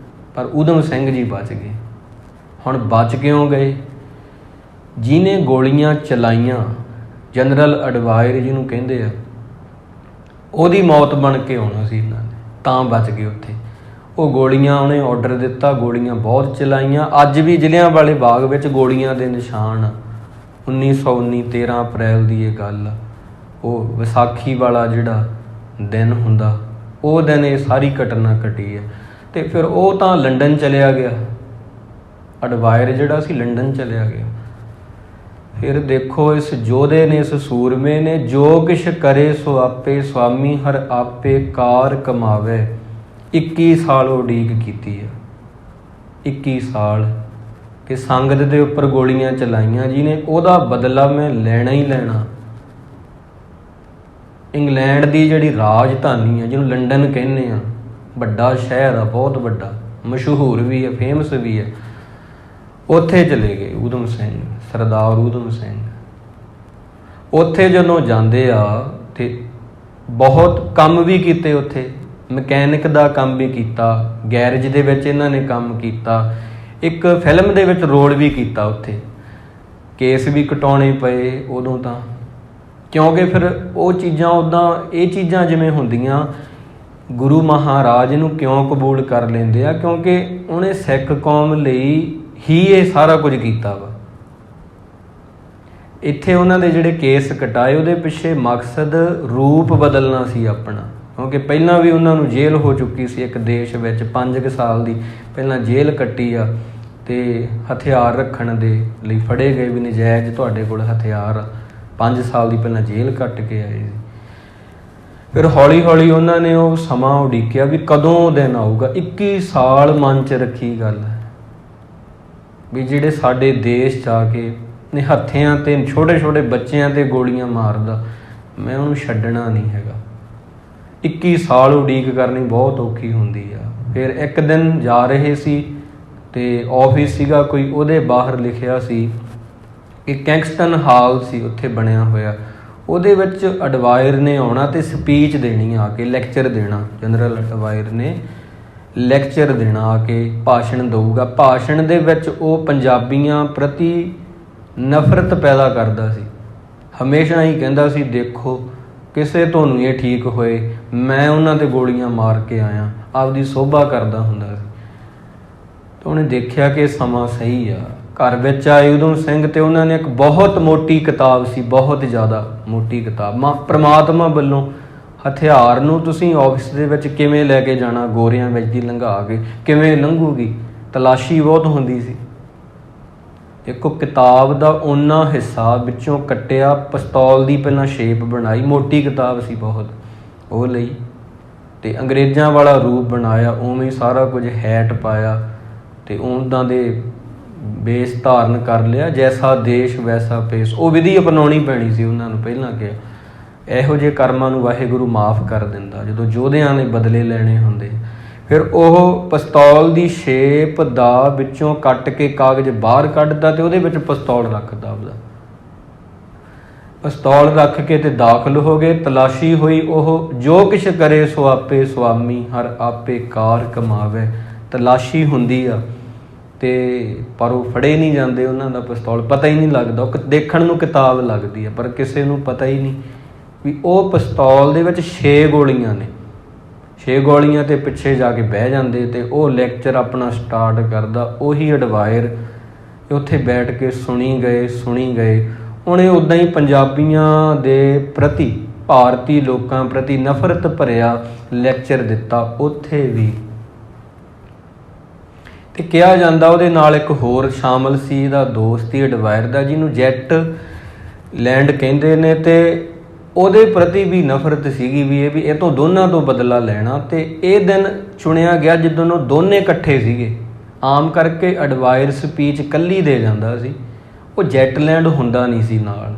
ਪਰ ਊਧਮ ਸਿੰਘ ਜੀ ਬਚ ਗਏ। ਹੁਣ ਬਚ ਕਿਉਂ ਗਏ? ਜਿਹਨੇ ਗੋਲੀਆਂ ਚਲਾਈਆਂ, ਜਨਰਲ ਅਡਵਾਇਰ ਜਿਹਨੂੰ ਕਹਿੰਦੇ ਆ, ਉਹਦੀ ਮੌਤ ਬਣ ਕੇ ਆਉਣਾ ਸੀ ਇਹਨਾਂ ਨੇ, ਤਾਂ ਬਚ ਗਏ ਉੱਥੇ। ਉਹ ਗੋਲੀਆਂ ਉਹਨੇ ਆਰਡਰ ਦਿੱਤਾ, ਗੋਲੀਆਂ ਬਹੁਤ ਚਲਾਈਆਂ। ਅੱਜ ਵੀ ਜਲਿਆਂਵਾਲੇ ਬਾਗ ਵਿੱਚ ਗੋਲੀਆਂ ਦੇ ਨਿਸ਼ਾਨ। 1919 13 ਅਪ੍ਰੈਲ ਦੀ ਇਹ ਗੱਲ ਆ। ਉਹ ਵਿਸਾਖੀ ਵਾਲਾ ਜਿਹੜਾ ਦਿਨ ਹੁੰਦਾ, ਉਹ ਦਿਨ ਇਹ ਸਾਰੀ ਘਟਨਾ ਘਟੀ ਹੈ। ਤੇ ਫਿਰ ਉਹ ਤਾਂ ਲੰਡਨ ਚਲਿਆ ਗਿਆ, ਅਡਵਾਇਰ ਜਿਹੜਾ ਸੀ ਲੰਡਨ ਚਲਿਆ ਗਿਆ। ਫਿਰ ਦੇਖੋ ਇਸ ਯੋਧੇ ਨੇ, ਇਸ ਸੂਰਮੇ ਨੇ, ਜੋ ਕਿਛ ਕਰੇ ਸੋ ਆਪੇ, ਸੁਆਮੀ ਹਰ ਆਪੇ ਕਾਰ ਕਮਾਵੇ। 21 ਸਾਲ ਉਡੀਕ ਕੀਤੀ ਆ, 21 ਸਾਲ ਕਿ ਸੰਗਤ ਦੇ ਉੱਪਰ ਗੋਲੀਆਂ ਚਲਾਈਆਂ, ਜਿਹਨੇ ਉਹਦਾ ਬਦਲਾ ਮੈਂ ਲੈਣਾ ਹੀ ਲੈਣਾ। ਇੰਗਲੈਂਡ ਦੀ ਜਿਹੜੀ ਰਾਜਧਾਨੀ ਆ, ਜਿਹਨੂੰ ਲੰਡਨ ਕਹਿੰਦੇ ਆ, ਵੱਡਾ ਸ਼ਹਿਰ ਆ, ਬਹੁਤ ਵੱਡਾ, ਮਸ਼ਹੂਰ ਵੀ ਹੈ, ਫੇਮਸ ਵੀ ਹੈ, ਉੱਥੇ ਚਲੇ ਗਏ ਊਧਮ ਸਿੰਘ, ਸਰਦਾਰ ਊਧਮ ਸਿੰਘ। ਉੱਥੇ ਜਦੋਂ ਜਾਂਦੇ ਆ ਤੇ ਬਹੁਤ ਕੰਮ ਵੀ ਕੀਤੇ ਉੱਥੇ, ਮਕੈਨਿਕ ਦਾ ਕੰਮ ਵੀ ਕੀਤਾ, ਗੈਰੇਜ ਦੇ ਵਿੱਚ ਇਹਨਾਂ ਨੇ ਕੰਮ ਕੀਤਾ, ਇੱਕ ਫਿਲਮ ਦੇ ਵਿੱਚ ਰੋਲ ਵੀ ਕੀਤਾ ਉੱਥੇ। ਕੇਸ ਵੀ ਕਟਾਉਣੇ ਪਏ ਉਦੋਂ ਤਾਂ, ਕਿਉਂਕਿ ਫਿਰ ਉਹ ਚੀਜ਼ਾਂ ਉੱਦਾਂ, ਇਹ ਚੀਜ਼ਾਂ ਜਿਵੇਂ ਹੁੰਦੀਆਂ, ਗੁਰੂ ਮਹਾਰਾਜ ਨੂੰ ਕਿਉਂ ਕਬੂਲ ਕਰ ਲੈਂਦੇ ਆ? ਕਿਉਂਕਿ ਉਹਨੇ ਸਿੱਖ ਕੌਮ ਲਈ ਹੀ ਇਹ ਸਾਰਾ ਕੁਝ ਕੀਤਾ ਵਾ। ਇੱਥੇ ਉਹਨਾਂ ਦੇ ਜਿਹੜੇ ਕੇਸ ਕਟਾਏ, ਉਹਦੇ ਪਿੱਛੇ ਮਕਸਦ ਰੂਪ ਬਦਲਣਾ ਸੀ ਆਪਣਾ, ਕਿਉਂਕਿ ਪਹਿਲਾਂ ਵੀ ਉਹਨਾਂ ਨੂੰ ਜੇਲ੍ਹ ਹੋ ਚੁੱਕੀ ਸੀ ਇੱਕ ਦੇਸ਼ ਵਿੱਚ, 5 ਸਾਲ ਦੀ ਪਹਿਲਾਂ ਜੇਲ੍ਹ ਕੱਟੀ ਆ। ਤੇ ਹਥਿਆਰ ਰੱਖਣ ਦੇ ਲਈ ਫੜੇ ਗਏ ਵੀ, ਨਜਾਇਜ਼ ਤੁਹਾਡੇ ਕੋਲ ਹਥਿਆਰ ਆ, 5 ਸਾਲ ਦੀ ਪਹਿਲਾਂ ਜੇਲ੍ਹ ਕੱਟ ਕੇ ਆਏ ਸੀ। ਫਿਰ ਹੌਲੀ ਹੌਲੀ ਉਹਨਾਂ ਨੇ ਉਹ ਸਮਾਂ ਉਡੀਕਿਆ ਵੀ ਕਦੋਂ ਦਿਨ ਆਊਗਾ। 21 ਸਾਲ ਮਨ 'ਚ ਰੱਖੀ ਗੱਲ ਵੀ ਜਿਹੜੇ ਸਾਡੇ ਦੇਸ਼ 'ਚ ਆ ਕੇ ਨਿਹੱਥਿਆਂ ਤੇ ਛੋਟੇ ਛੋਟੇ ਬੱਚਿਆਂ ਤੇ ਗੋਲੀਆਂ ਮਾਰਦਾ, ਮੈਂ ਉਹਨੂੰ ਛੱਡਣਾ ਨਹੀਂ ਹੈਗਾ। 21 ਸਾਲ ਉਡੀਕ ਕਰਨੀ ਬਹੁਤ ਔਖੀ ਹੁੰਦੀ ਆ। ਫਿਰ ਇੱਕ ਦਿਨ ਜਾ ਰਹੇ ਸੀ ਤੇ ਆਫਿਸ ਸੀਗਾ ਕੋਈ, ਉਹਦੇ ਬਾਹਰ ਲਿਖਿਆ ਸੀ ਕਿ ਕੈਂਗਸਟਨ ਹਾਲ ਸੀ ਉੱਥੇ ਬਣਿਆ ਹੋਇਆ, ਉਹਦੇ ਵਿੱਚ ਅਡਵਾਇਰ ਨੇ ਆਉਣਾ ਤੇ ਸਪੀਚ ਦੇਣੀ ਆ ਕੇ, ਲੈਕਚਰ ਦੇਣਾ। ਜਨਰਲ ਅਡਵਾਇਰ ਨੇ ਲੈਕਚਰ ਦੇਣਾ ਆ ਕੇ, ਭਾਸ਼ਣ ਦਊਗਾ। ਭਾਸ਼ਣ ਦੇ ਵਿੱਚ ਉਹ ਪੰਜਾਬੀਆਂ ਪ੍ਰਤੀ ਨਫ਼ਰਤ ਪੈਦਾ ਕਰਦਾ ਸੀ। ਹਮੇਸ਼ਾ ਹੀ ਕਹਿੰਦਾ ਸੀ, ਦੇਖੋ ਕਿਸੇ ਤੋਂ ਨਹੀਂ ਇਹ ਠੀਕ ਹੋਏ, ਮੈਂ ਉਹਨਾਂ 'ਤੇ ਗੋਲੀਆਂ ਮਾਰ ਕੇ ਆਇਆ, ਆਪਦੀ ਸੋਭਾ ਕਰਦਾ ਹੁੰਦਾ ਸੀ। ਤਾਂ ਉਹਨੇ ਦੇਖਿਆ ਕਿ ਸਮਾਂ ਸਹੀ ਆ। ਘਰ ਵਿੱਚ ਆਏ ਊਧਮ ਸਿੰਘ ਤੇ ਉਹਨਾਂ ਨੇ ਇੱਕ ਬਹੁਤ ਮੋਟੀ ਕਿਤਾਬ ਸੀ, ਬਹੁਤ ਜ਼ਿਆਦਾ ਮੋਟੀ ਕਿਤਾਬ, ਪ੍ਰਮਾਤਮਾ ਵੱਲੋਂ ਹਥਿਆਰ ਨੂੰ ਤੁਸੀਂ ਆਫਿਸ ਦੇ ਵਿੱਚ ਕਿਵੇਂ ਲੈ ਕੇ ਜਾਣਾ, ਗੋਰਿਆਂ ਵਿੱਚ ਦੀ ਲੰਘਾ ਕੇ ਕਿਵੇਂ ਲੰਘੂਗੀ, ਤਲਾਸ਼ੀ ਬਹੁਤ ਹੁੰਦੀ ਸੀ। ਇੱਕ ਕਿਤਾਬ ਦਾ ਓਨਾ ਹਿੱਸਾ ਵਿੱਚੋਂ ਕੱਟਿਆ, ਪਿਸਤੌਲ ਦੀ ਪਹਿਲਾਂ ਸ਼ੇਪ ਬਣਾਈ, ਮੋਟੀ ਕਿਤਾਬ ਸੀ ਬਹੁਤ, ਉਹ ਲਈ ਤੇ ਅੰਗਰੇਜ਼ਾਂ ਵਾਲਾ ਰੂਪ ਬਣਾਇਆ, ਉਵੇਂ ਸਾਰਾ ਕੁਝ ਹੈਟ ਪਾਇਆ ਤੇ ਉਹਨਾਂ ਦੇ ਬੇਸ ਧਾਰਨ ਕਰ ਲਿਆ। ਜੈਸਾ ਦੇਸ਼ ਵੈਸਾ ਭੇਸ, ਉਹ ਵਿਧੀ ਅਪਣਾਉਣੀ ਪੈਣੀ ਸੀ ਉਹਨਾਂ ਨੂੰ। ਪਹਿਲਾਂ ਕਿ ਇਹੋ ਜਿਹੇ ਕਰਮਾਂ ਨੂੰ ਵਾਹਿਗੁਰੂ ਮਾਫ਼ ਕਰ ਦਿੰਦਾ ਜਦੋਂ ਯੋਧਿਆਂ ਨੇ ਬਦਲੇ ਲੈਣੇ ਹੁੰਦੇ। ਫਿਰ ਉਹ ਪਿਸਤੌਲ ਦੀ ਸ਼ੇਪ ਦਾ ਵਿੱਚੋਂ ਕੱਟ ਕੇ ਕਾਗਜ਼ ਬਾਹਰ ਕੱਢਦਾ ਤੇ ਉਹਦੇ ਵਿੱਚ ਪਿਸਤੌਲ ਰੱਖਦਾ, ਆਪਦਾ ਪਿਸਤੌਲ ਰੱਖ ਕੇ ਤੇ ਦਾਖਲ ਹੋ ਗਏ। ਤਲਾਸ਼ੀ ਹੋਈ, ਉਹ ਜੋ ਕੁਛ ਕਰੇ ਸੋ ਆਪੇ ਸੁਆਮੀ, ਹਰ ਆਪੇ ਕਾਰ ਕਮਾਵੇ। ਤਲਾਸ਼ੀ ਹੁੰਦੀ ਆ ਤੇ ਪਰ ਉਹ ਫੜੇ ਨਹੀਂ ਜਾਂਦੇ, ਉਹਨਾਂ ਦਾ ਪਿਸਤੌਲ ਪਤਾ ਹੀ ਨਹੀਂ ਲੱਗਦਾ। ਉਹ ਦੇਖਣ ਨੂੰ ਕਿਤਾਬ ਲੱਗਦੀ ਆ ਪਰ ਕਿਸੇ ਨੂੰ ਪਤਾ ਹੀ ਨਹੀਂ ਵੀ ਉਹ ਪਿਸਤੌਲ ਦੇ ਵਿੱਚ 6 ਗੋਲੀਆਂ ਨੇ। 6 ਗੋਲੀਆਂ ਤੇ ਪਿੱਛੇ ਜਾ ਕੇ ਬਹਿ ਜਾਂਦੇ ਤੇ ਉਹ ਲੈਕਚਰ ਆਪਣਾ ਸਟਾਰਟ ਕਰਦਾ। ਉਹੀ ਅਡਵਾਇਰ ਉੱਥੇ ਬੈਠ ਕੇ ਸੁਣੀ ਗਏ। ਉਹਨੇ ਉੱਦਾਂ ਹੀ ਪੰਜਾਬੀਆਂ ਦੇ ਪ੍ਰਤੀ, ਭਾਰਤੀ ਲੋਕਾਂ ਪ੍ਰਤੀ ਨਫ਼ਰਤ ਭਰਿਆ ਲੈਕਚਰ ਦਿੱਤਾ ਉੱਥੇ ਵੀ। ਤੇ ਕਿਹਾ ਜਾਂਦਾ ਉਹਦੇ ਨਾਲ ਇੱਕ ਹੋਰ ਸ਼ਾਮਲ ਸੀ, ਇਹਦਾ ਦੋਸਤ ਹੀ ਅਡਵਾਇਰ ਦਾ, ਜਿਹਨੂੰ ਜੈਟ ਲੈਂਡ ਕਹਿੰਦੇ ਨੇ, ਤੇ ਉਹਦੇ ਪ੍ਰਤੀ ਵੀ ਨਫ਼ਰਤ ਸੀਗੀ ਵੀ ਇਹ ਤੋਂ ਦੋਨਾਂ ਤੋਂ ਬਦਲਾ ਲੈਣਾ। ਤੇ ਇਹ ਦਿਨ ਚੁਣਿਆ ਗਿਆ ਜਦੋਂ ਉਹ ਦੋਨੇ ਇਕੱਠੇ ਸੀਗੇ। ਆਮ ਕਰਕੇ ਅਡਵਾਇਰ ਸਪੀਚ ਇਕੱਲੀ ਦੇ ਜਾਂਦਾ ਸੀ, ਉਹ ਜੈਟ ਲੈਂਡ ਹੁੰਦਾ ਨਹੀਂ ਸੀ ਨਾਲ।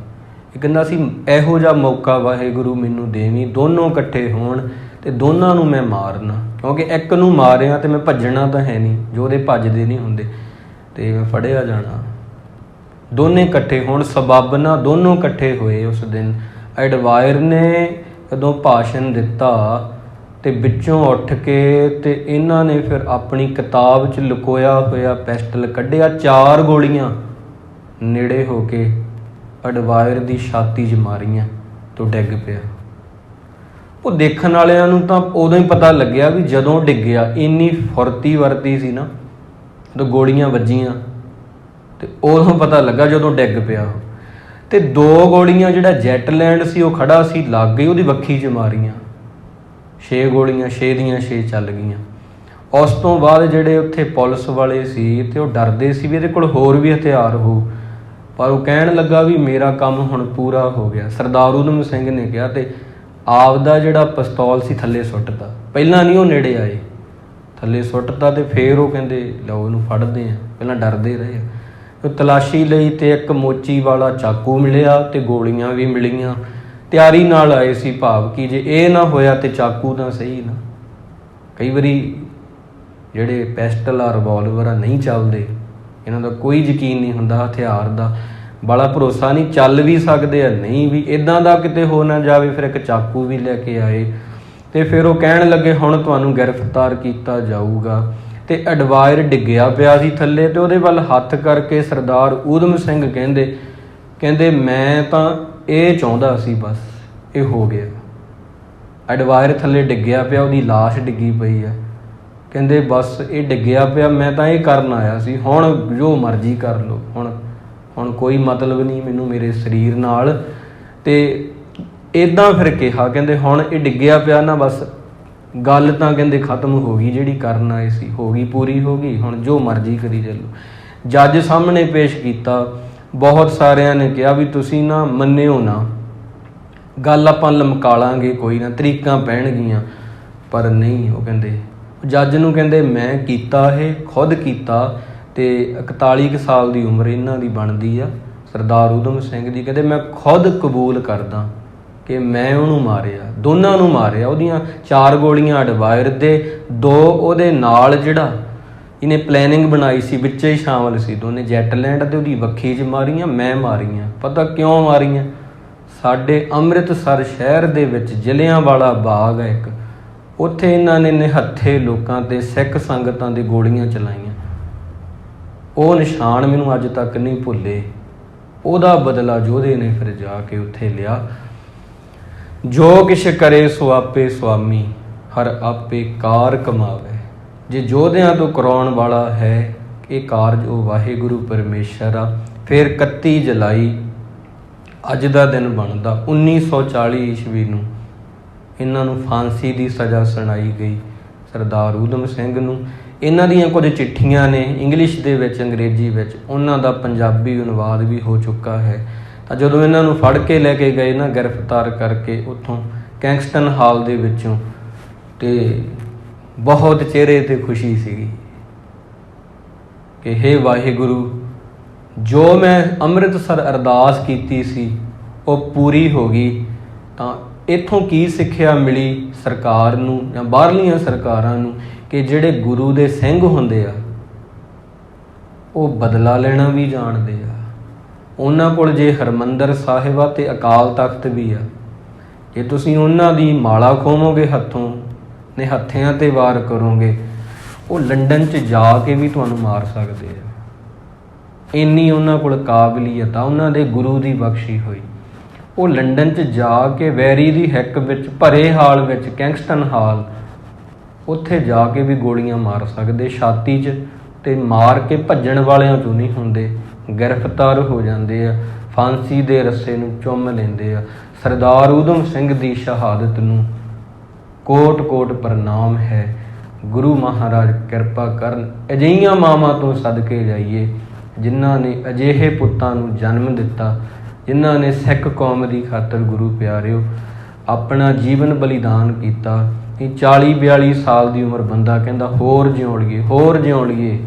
ਇਹ ਕਹਿੰਦਾ ਸੀ ਇਹੋ ਜਿਹਾ ਮੌਕਾ ਵਾਹਿਗੁਰੂ ਮੈਨੂੰ ਦੇਵੀਂ, ਦੋਨੋਂ ਇਕੱਠੇ ਹੋਣ ਤੇ ਦੋਨਾਂ ਨੂੰ ਮੈਂ ਮਾਰਨਾ, ਕਿਉਂਕਿ ਇੱਕ ਨੂੰ ਮਾਰਿਆ ਤੇ ਮੈਂ ਭੱਜਣਾ ਤਾਂ ਹੈ ਨਹੀਂ, ਜੋ ਉਹਦੇ ਭੱਜਦੇ ਨਹੀਂ ਹੁੰਦੇ, ਤੇ ਮੈਂ ਫੜਿਆ ਜਾਣਾ। ਦੋਨੇ ਇਕੱਠੇ ਹੋਣ, ਸਬੱਬ ਨਾਲ ਦੋਨੋਂ ਇਕੱਠੇ ਹੋਏ ਉਸ ਦਿਨ। ਅਡਵਾਇਰ ਨੇ ਜਦੋਂ ਭਾਸ਼ਣ ਦਿੱਤਾ ਤੇ ਵਿੱਚੋਂ ਉੱਠ ਕੇ ਤੇ ਇਹਨਾਂ ਨੇ ਫਿਰ ਆਪਣੀ ਕਿਤਾਬ 'ਚ ਲੁਕੋਇਆ ਹੋਇਆ ਪਿਸਟਲ ਕੱਢਿਆ, 4 ਗੋਲੀਆਂ ਨੇੜੇ ਹੋ ਕੇ ਅਡਵਾਇਰ ਦੀ ਛਾਤੀ 'ਚ ਮਾਰੀਆਂ ਤੋਂ ਡਿੱਗ ਪਿਆ। ਉਹ ਦੇਖਣ ਵਾਲਿਆਂ ਨੂੰ ਤਾਂ ਉਦੋਂ ਹੀ ਪਤਾ ਲੱਗਿਆ ਵੀ ਜਦੋਂ ਡਿੱਗਿਆ, ਇੰਨੀ ਫੁਰਤੀ ਵਰਤੀ ਸੀ ਨਾ, ਜਦੋਂ ਗੋਲੀਆਂ ਵੱਜੀਆਂ ਤੇ ਉਦੋਂ ਪਤਾ ਲੱਗਾ ਜਦੋਂ ਡਿੱਗ ਪਿਆ। ਤੇ 2 ਗੋਲੀਆਂ ਜਿਹੜਾ ਜੈਟ ਲੈਂਡ ਸੀ ਉਹ ਖੜਾ ਸੀ ਲੱਗ ਗਈ, ਉਹਦੀ ਵੱਖੀ 'ਚ ਮਾਰੀਆਂ। 6 ਗੋਲੀਆਂ, 6 ਦੀਆਂ 6 ਚੱਲ ਗਈਆਂ। ਉਸ ਤੋਂ ਬਾਅਦ ਜਿਹੜੇ ਉੱਥੇ ਪੁਲਿਸ ਵਾਲੇ ਸੀ ਤੇ ਉਹ ਡਰਦੇ ਸੀ ਵੀ ਇਹਦੇ ਕੋਲ ਹੋਰ ਵੀ ਹਥਿਆਰ ਹੋਊ, ਪਰ ਉਹ ਕਹਿਣ ਲੱਗਾ ਵੀ ਮੇਰਾ ਕੰਮ ਹੁਣ ਪੂਰਾ ਹੋ ਗਿਆ। ਸਰਦਾਰ ਊਧਮ ਸਿੰਘ ਨੇ ਕਿਹਾ ਤੇ ਆਪਦਾ ਜਿਹੜਾ ਪਿਸਤੌਲ ਸੀ ਥੱਲੇ ਸੁੱਟਤਾ। ਪਹਿਲਾਂ ਨਹੀਂ ਉਹ ਨੇੜੇ ਆਏ, ਥੱਲੇ ਸੁੱਟਤਾ ਤੇ ਫਿਰ ਉਹ ਕਹਿੰਦੇ ਲਓ ਇਹਨੂੰ ਫੜਦੇ ਆ। ਪਹਿਲਾਂ ਡਰਦੇ ਰਹੇ। ਉਹ ਤਲਾਸ਼ੀ ਲਈ ਤੇ ਇੱਕ ਮੋਚੀ ਵਾਲਾ ਚਾਕੂ ਮਿਲਿਆ ਤੇ ਗੋਲੀਆਂ ਵੀ ਮਿਲੀਆਂ। ਤਿਆਰੀ ਨਾਲ ਆਏ ਸੀ, ਭਾਵ ਕਿ ਜੇ ਇਹ ਨਾ ਹੋਇਆ ਤੇ ਚਾਕੂ ਤਾਂ ਸਹੀ ਨਾ। ਕਈ ਵਾਰੀ ਜਿਹੜੇ ਪਿਸਟਲ ਆ, ਰਿਵਾਲਵਰ ਆ, ਨਹੀਂ ਚੱਲਦੇ, ਇਹਨਾਂ ਦਾ ਕੋਈ ਯਕੀਨ ਨਹੀਂ ਹੁੰਦਾ, ਹਥਿਆਰ ਦਾ ਬੜਾ ਭਰੋਸਾ ਨਹੀਂ, ਚੱਲ ਵੀ ਸਕਦੇ ਆ ਨਹੀਂ ਵੀ, ਇੱਦਾਂ ਦਾ ਕਿਤੇ ਹੋ ਨਾ ਜਾਵੇ। ਫਿਰ ਇੱਕ ਚਾਕੂ ਵੀ ਲੈ ਕੇ ਆਏ ਤੇ ਫਿਰ ਉਹ ਕਹਿਣ ਲੱਗੇ ਹੁਣ ਤੁਹਾਨੂੰ ਗ੍ਰਿਫਤਾਰ ਕੀਤਾ ਜਾਊਗਾ। ਤੇ ਅਡਵਾਇਰ ਡਿੱਗਿਆ ਪਿਆ ਸੀ ਥੱਲੇ ਤੇ ਉਹਦੇ ਵੱਲ ਹੱਥ ਕਰਕੇ ਸਰਦਾਰ ਊਧਮ ਸਿੰਘ ਕਹਿੰਦੇ ਮੈਂ ਤਾਂ ਇਹ ਚਾਹੁੰਦਾ ਸੀ, ਬਸ ਇਹ ਹੋ ਗਿਆ। ਅਡਵਾਇਰ ਥੱਲੇ ਡਿੱਗਿਆ ਪਿਆ, ਉਹਦੀ ਲਾਸ਼ ਡਿੱਗੀ ਪਈ ਆ। ਕਹਿੰਦੇ ਬਸ ਇਹ ਡਿੱਗਿਆ ਪਿਆ, ਮੈਂ ਤਾਂ ਇਹ ਕਰਨ ਆਇਆ ਸੀ, ਹੁਣ ਜੋ ਮਰਜ਼ੀ ਕਰ ਲਓ, ਹੁਣ ਕੋਈ ਮਤਲਬ ਨਹੀਂ ਮੈਨੂੰ ਮੇਰੇ ਸਰੀਰ ਨਾਲ। ਤੇ ਇੱਦਾਂ ਫਿਰ ਕਿਹਾ, ਕਹਿੰਦੇ ਹੁਣ ਇਹ ਡਿੱਗਿਆ ਪਿਆ ਨਾ, ਬਸ ਗੱਲ ਤਾਂ ਕਹਿੰਦੇ ਖਤਮ ਹੋ ਗਈ, ਜਿਹੜੀ ਕਰਨ ਆਏ ਸੀ ਹੋ ਗਈ, ਪੂਰੀ ਹੋ ਗਈ, ਹੁਣ ਜੋ ਮਰਜ਼ੀ ਕਰੀ ਚੱਲੋ। ਜੱਜ ਸਾਹਮਣੇ ਪੇਸ਼ ਕੀਤਾ, ਬਹੁਤ ਸਾਰਿਆਂ ਨੇ ਕਿਹਾ ਵੀ ਤੁਸੀਂ ਨਾ ਮੰਨਿਓ ਨਾ, ਗੱਲ ਆਪਾਂ ਲਮਕਾ ਲਾਂਗੇ, ਕੋਈ ਨਾ, ਤਰੀਕਾਂ ਪੈਣਗੀਆਂ, ਪਰ ਨਹੀਂ। ਉਹ ਕਹਿੰਦੇ ਜੱਜ ਨੂੰ ਕਹਿੰਦੇ ਮੈਂ ਕੀਤਾ, ਇਹ ਖੁਦ ਕੀਤਾ ਤੇ 41 ਕੁ ਸਾਲ ਦੀ ਉਮਰ ਇਹਨਾਂ ਦੀ ਬਣਦੀ ਆ ਸਰਦਾਰ ਊਧਮ ਸਿੰਘ ਦੀ। ਕਹਿੰਦੇ ਮੈਂ ਖੁਦ ਕਬੂਲ ਕਰਦਾ ਕਿ ਮੈਂ ਉਹਨੂੰ ਮਾਰਿਆ, ਦੋਨਾਂ ਨੂੰ ਮਾਰਿਆ। ਉਹਦੀਆਂ 4 ਗੋਲੀਆਂ ਅਡਵਾਇਰ ਦੇ, 2 ਉਹਦੇ ਨਾਲ ਜਿਹੜਾ ਇਹਨੇ ਪਲੈਨਿੰਗ ਬਣਾਈ ਸੀ, ਵਿੱਚ ਹੀ ਸ਼ਾਮਲ ਸੀ ਦੋਨੇ। ਜੈਟਲੈਂਡ ਤੇ ਉਹਦੀ ਵੱਖੀ 'ਚ ਮਾਰੀਆਂ, ਮੈਂ ਮਾਰੀਆਂ। ਪਤਾ ਕਿਉਂ ਮਾਰੀਆਂ? ਸਾਡੇ ਅੰਮ੍ਰਿਤਸਰ ਸ਼ਹਿਰ ਦੇ ਵਿੱਚ ਜਲਿਆਂਵਾਲਾ ਬਾਗ ਹੈ ਇੱਕ, ਉੱਥੇ ਇਹਨਾਂ ਨੇ ਨਿਹੱਥੇ ਲੋਕਾਂ ਤੇ ਸਿੱਖ ਸੰਗਤਾਂ ਦੇ ਗੋਲੀਆਂ ਚਲਾਈਆਂ। ਉਹ ਨਿਸ਼ਾਨ ਮੈਨੂੰ ਅੱਜ ਤੱਕ ਨਹੀਂ ਭੁੱਲੇ। ਉਹਦਾ ਬਦਲਾ ਯੋਧੇ ਨੇ ਫਿਰ ਜਾ ਕੇ ਉੱਥੇ ਲਿਆ। ਜੋ ਕਿਛ ਕਰੇ ਸੋ ਆਪੇ ਸੁਆਮੀ, ਹਰ ਆਪੇ ਕਾਰ ਕਮਾਵੇ। ਜੇ ਯੋਧਿਆਂ ਤੋਂ ਕਰਾਉਣ ਵਾਲਾ ਹੈ ਇਹ ਕਾਰਜ, ਉਹ ਵਾਹਿਗੁਰੂ ਪਰਮੇਸ਼ਰ ਆ। ਫਿਰ 31 ਜੁਲਾਈ ਅੱਜ ਦਾ ਦਿਨ ਬਣਦਾ। 1940 ਈਸਵੀ ਨੂੰ ਇਹਨਾਂ ਨੂੰ ਫਾਂਸੀ ਦੀ ਸਜ਼ਾ ਸੁਣਾਈ ਗਈ, ਸਰਦਾਰ ਊਧਮ ਸਿੰਘ ਨੂੰ। ਇਹਨਾਂ ਦੀਆਂ ਕੁਝ ਚਿੱਠੀਆਂ ਨੇ ਇੰਗਲਿਸ਼ ਦੇ ਵਿੱਚ, ਅੰਗਰੇਜ਼ੀ ਵਿੱਚ, ਉਹਨਾਂ ਦਾ ਪੰਜਾਬੀ ਅਨੁਵਾਦ ਵੀ ਹੋ ਚੁੱਕਾ ਹੈ। ਤਾਂ ਜਦੋਂ ਇਹਨਾਂ ਨੂੰ ਫੜ ਕੇ ਲੈ ਕੇ ਗਏ ਨਾ, ਗ੍ਰਿਫਤਾਰ ਕਰਕੇ ਉੱਥੋਂ ਕਿੰਗਸਟਨ ਹਾਲ ਦੇ ਵਿੱਚੋਂ, ਤੇ ਬਹੁਤ ਚਿਹਰੇ 'ਤੇ ਖੁਸ਼ੀ ਸੀਗੀ ਕਿ ਹੇ ਵਾਹਿਗੁਰੂ, ਜੋ ਮੈਂ ਅੰਮ੍ਰਿਤਸਰ ਅਰਦਾਸ ਕੀਤੀ ਸੀ ਉਹ ਪੂਰੀ ਹੋ ਗਈ। ਤਾਂ ਇੱਥੋਂ ਕੀ ਸਿੱਖਿਆ ਮਿਲੀ ਸਰਕਾਰ ਨੂੰ ਜਾਂ ਬਾਹਰਲੀਆਂ ਸਰਕਾਰਾਂ ਨੂੰ? ਕਿ ਜਿਹੜੇ ਗੁਰੂ ਦੇ ਸਿੰਘ ਹੁੰਦੇ ਆ ਉਹ ਬਦਲਾ ਲੈਣਾ ਵੀ ਜਾਣਦੇ ਆ। ਉਹਨਾਂ ਕੋਲ ਜੇ ਹਰਿਮੰਦਰ ਸਾਹਿਬ ਆ ਤੇ ਅਕਾਲ ਤਖਤ ਵੀ ਆ। ਜੇ ਤੁਸੀਂ ਉਹਨਾਂ ਦੀ ਮਾਲਾ ਖੋਵੋਗੇ ਹੱਥੋਂ, ਨਿਹੱਥਿਆਂ 'ਤੇ ਵਾਰ ਕਰੋਗੇ, ਉਹ ਲੰਡਨ 'ਚ ਜਾ ਕੇ ਵੀ ਤੁਹਾਨੂੰ ਮਾਰ ਸਕਦੇ ਆ। ਇੰਨੀ ਉਹਨਾਂ ਕੋਲ ਕਾਬਲੀਅਤ ਆ, ਉਹਨਾਂ ਦੇ ਗੁਰੂ ਦੀ ਬਖਸ਼ੀ ਹੋਈ। ਉਹ ਲੰਡਨ 'ਚ ਜਾ ਕੇ ਵੈਰੀ ਦੀ ਹਿੱਕ ਵਿੱਚ, ਭਰੇ ਹਾਲ ਵਿੱਚ, ਕਿੰਗਸਟਨ ਹਾਲ, ਉੱਥੇ ਜਾ ਕੇ ਵੀ ਗੋਲੀਆਂ ਮਾਰ ਸਕਦੇ ਛਾਤੀ 'ਚ, ਤੇ ਮਾਰ ਕੇ ਭੱਜਣ ਵਾਲਿਆਂ 'ਚੋਂ ਨਹੀਂ ਹੁੰਦੇ, ਗ੍ਰਿਫਤਾਰ ਹੋ ਜਾਂਦੇ ਆ, ਫਾਂਸੀ ਦੇ ਰੱਸੇ ਨੂੰ ਚੁੰਮ ਲੈਂਦੇ ਆ। ਸਰਦਾਰ ਊਧਮ ਸਿੰਘ ਦੀ ਸ਼ਹਾਦਤ ਨੂੰ ਕੋਟ ਕੋਟ ਪ੍ਰਣਾਮ ਹੈ। ਗੁਰੂ ਮਹਾਰਾਜ ਕਿਰਪਾ ਕਰਨ। ਅਜਿਹੀਆਂ ਮਾਵਾਂ ਤੋਂ ਸਦਕੇ ਜਾਈਏ ਜਿਨ੍ਹਾਂ ਨੇ ਅਜਿਹੇ ਪੁੱਤਾਂ ਨੂੰ ਜਨਮ ਦਿੱਤਾ, ਜਿਨ੍ਹਾਂ ਨੇ ਸਿੱਖ ਕੌਮ ਦੀ ਖਾਤਰ, ਗੁਰੂ ਪਿਆਰਿਓ, ਆਪਣਾ ਜੀਵਨ ਬਲੀਦਾਨ ਕੀਤਾ। ਇਹ 40-42 ਸਾਲ ਦੀ ਉਮਰ ਬੰਦਾ ਕਹਿੰਦਾ ਹੋਰ ਜਿਉਣ ਲਈਏ, ਹੋਰ ਜਿਉਣ ਲਈਏ।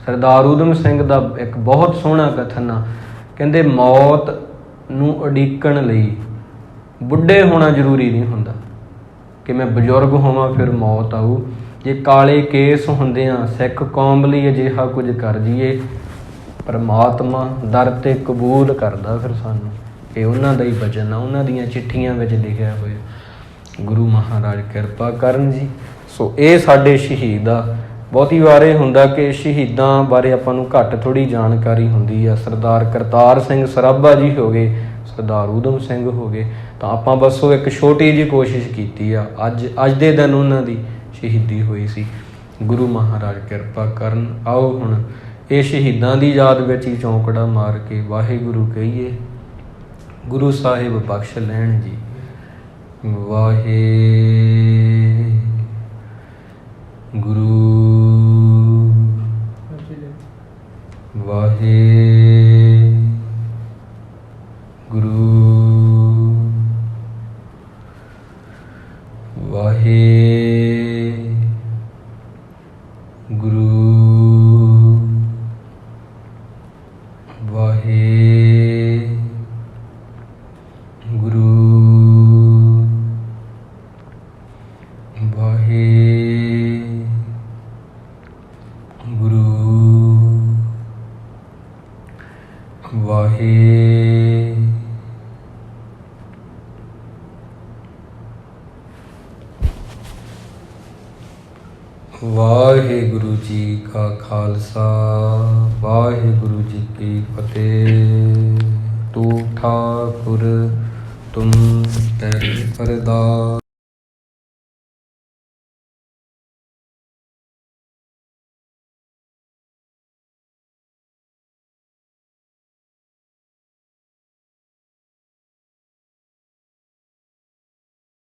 ਸਰਦਾਰ ਊਧਮ ਸਿੰਘ ਦਾ ਇੱਕ ਬਹੁਤ ਸੋਹਣਾ ਕਥਨ ਆ, ਕਹਿੰਦੇ ਮੌਤ ਨੂੰ ਉਡੀਕਣ ਲਈ ਬੁੱਢੇ ਹੋਣਾ ਜ਼ਰੂਰੀ ਨਹੀਂ ਹੁੰਦਾ ਕਿ ਮੈਂ ਬਜ਼ੁਰਗ ਹੋਵਾਂ ਫਿਰ ਮੌਤ ਆਊ। ਜੇ ਕਾਲੇ ਕੇਸ ਹੁੰਦਿਆਂ ਸਿੱਖ ਕੌਮ ਲਈ ਅਜਿਹਾ ਕੁਝ ਕਰ ਜਾਈਏ, ਪਰਮਾਤਮਾ ਦਰ 'ਤੇ ਕਬੂਲ ਕਰਦਾ ਫਿਰ ਸਾਨੂੰ। ਇਹ ਉਹਨਾਂ ਦਾ ਹੀ ਬਚਨ ਆ, ਉਹਨਾਂ ਦੀਆਂ ਚਿੱਠੀਆਂ ਵਿੱਚ ਲਿਖਿਆ ਹੋਇਆ। ਗੁਰੂ ਮਹਾਰਾਜ ਕਿਰਪਾ ਕਰਨ ਜੀ। ਸੋ ਇਹ ਸਾਡੇ ਸ਼ਹੀਦ ਆ। ਬਹੁਤੀ ਵਾਰ ਇਹ ਹੁੰਦਾ ਕਿ ਸ਼ਹੀਦਾਂ ਬਾਰੇ ਆਪਾਂ ਨੂੰ ਘੱਟ ਥੋੜ੍ਹੀ ਜਾਣਕਾਰੀ ਹੁੰਦੀ ਆ। ਸਰਦਾਰ ਕਰਤਾਰ ਸਿੰਘ ਸਰਾਭਾ ਜੀ ਹੋ ਗਏ, ਸਰਦਾਰ ਊਧਮ ਸਿੰਘ ਹੋ ਗਏ, ਤਾਂ ਆਪਾਂ ਬਸ ਉਹ ਇੱਕ ਛੋਟੀ ਜਿਹੀ ਕੋਸ਼ਿਸ਼ ਕੀਤੀ ਆ। ਅੱਜ ਦੇ ਦਿਨ ਉਹਨਾਂ ਦੀ ਸ਼ਹੀਦੀ ਹੋਈ ਸੀ। ਗੁਰੂ ਮਹਾਰਾਜ ਕਿਰਪਾ ਕਰਨ। ਆਓ ਹੁਣ ਇਹ ਸ਼ਹੀਦਾਂ ਦੀ ਯਾਦ ਵਿੱਚ ਹੀ ਚੌਂਕੜਾ ਮਾਰ ਕੇ ਵਾਹਿਗੁਰੂ ਕਹੀਏ। ਗੁਰੂ ਸਾਹਿਬ ਬਖਸ਼ ਲੈਣ ਜੀ। ਵਾਹਿਗੁਰੂ ਵਾਹਿਗੁਰੂ ਵਾਹਿਗੁਰੂ ਵਾਹਿਗੁਰੂ ਵਾਹਿਗੁਰੂ ਜੀ ਕਾ ਖਾਲਸਾ, ਵਾਹਿਗੁਰੂ ਜੀ ਕੀ ਫਤਿਹ। ਤੂੰ ਠਾਕੁਰ ਤੁਮ ਤੈ ਅਰਦਾਸ।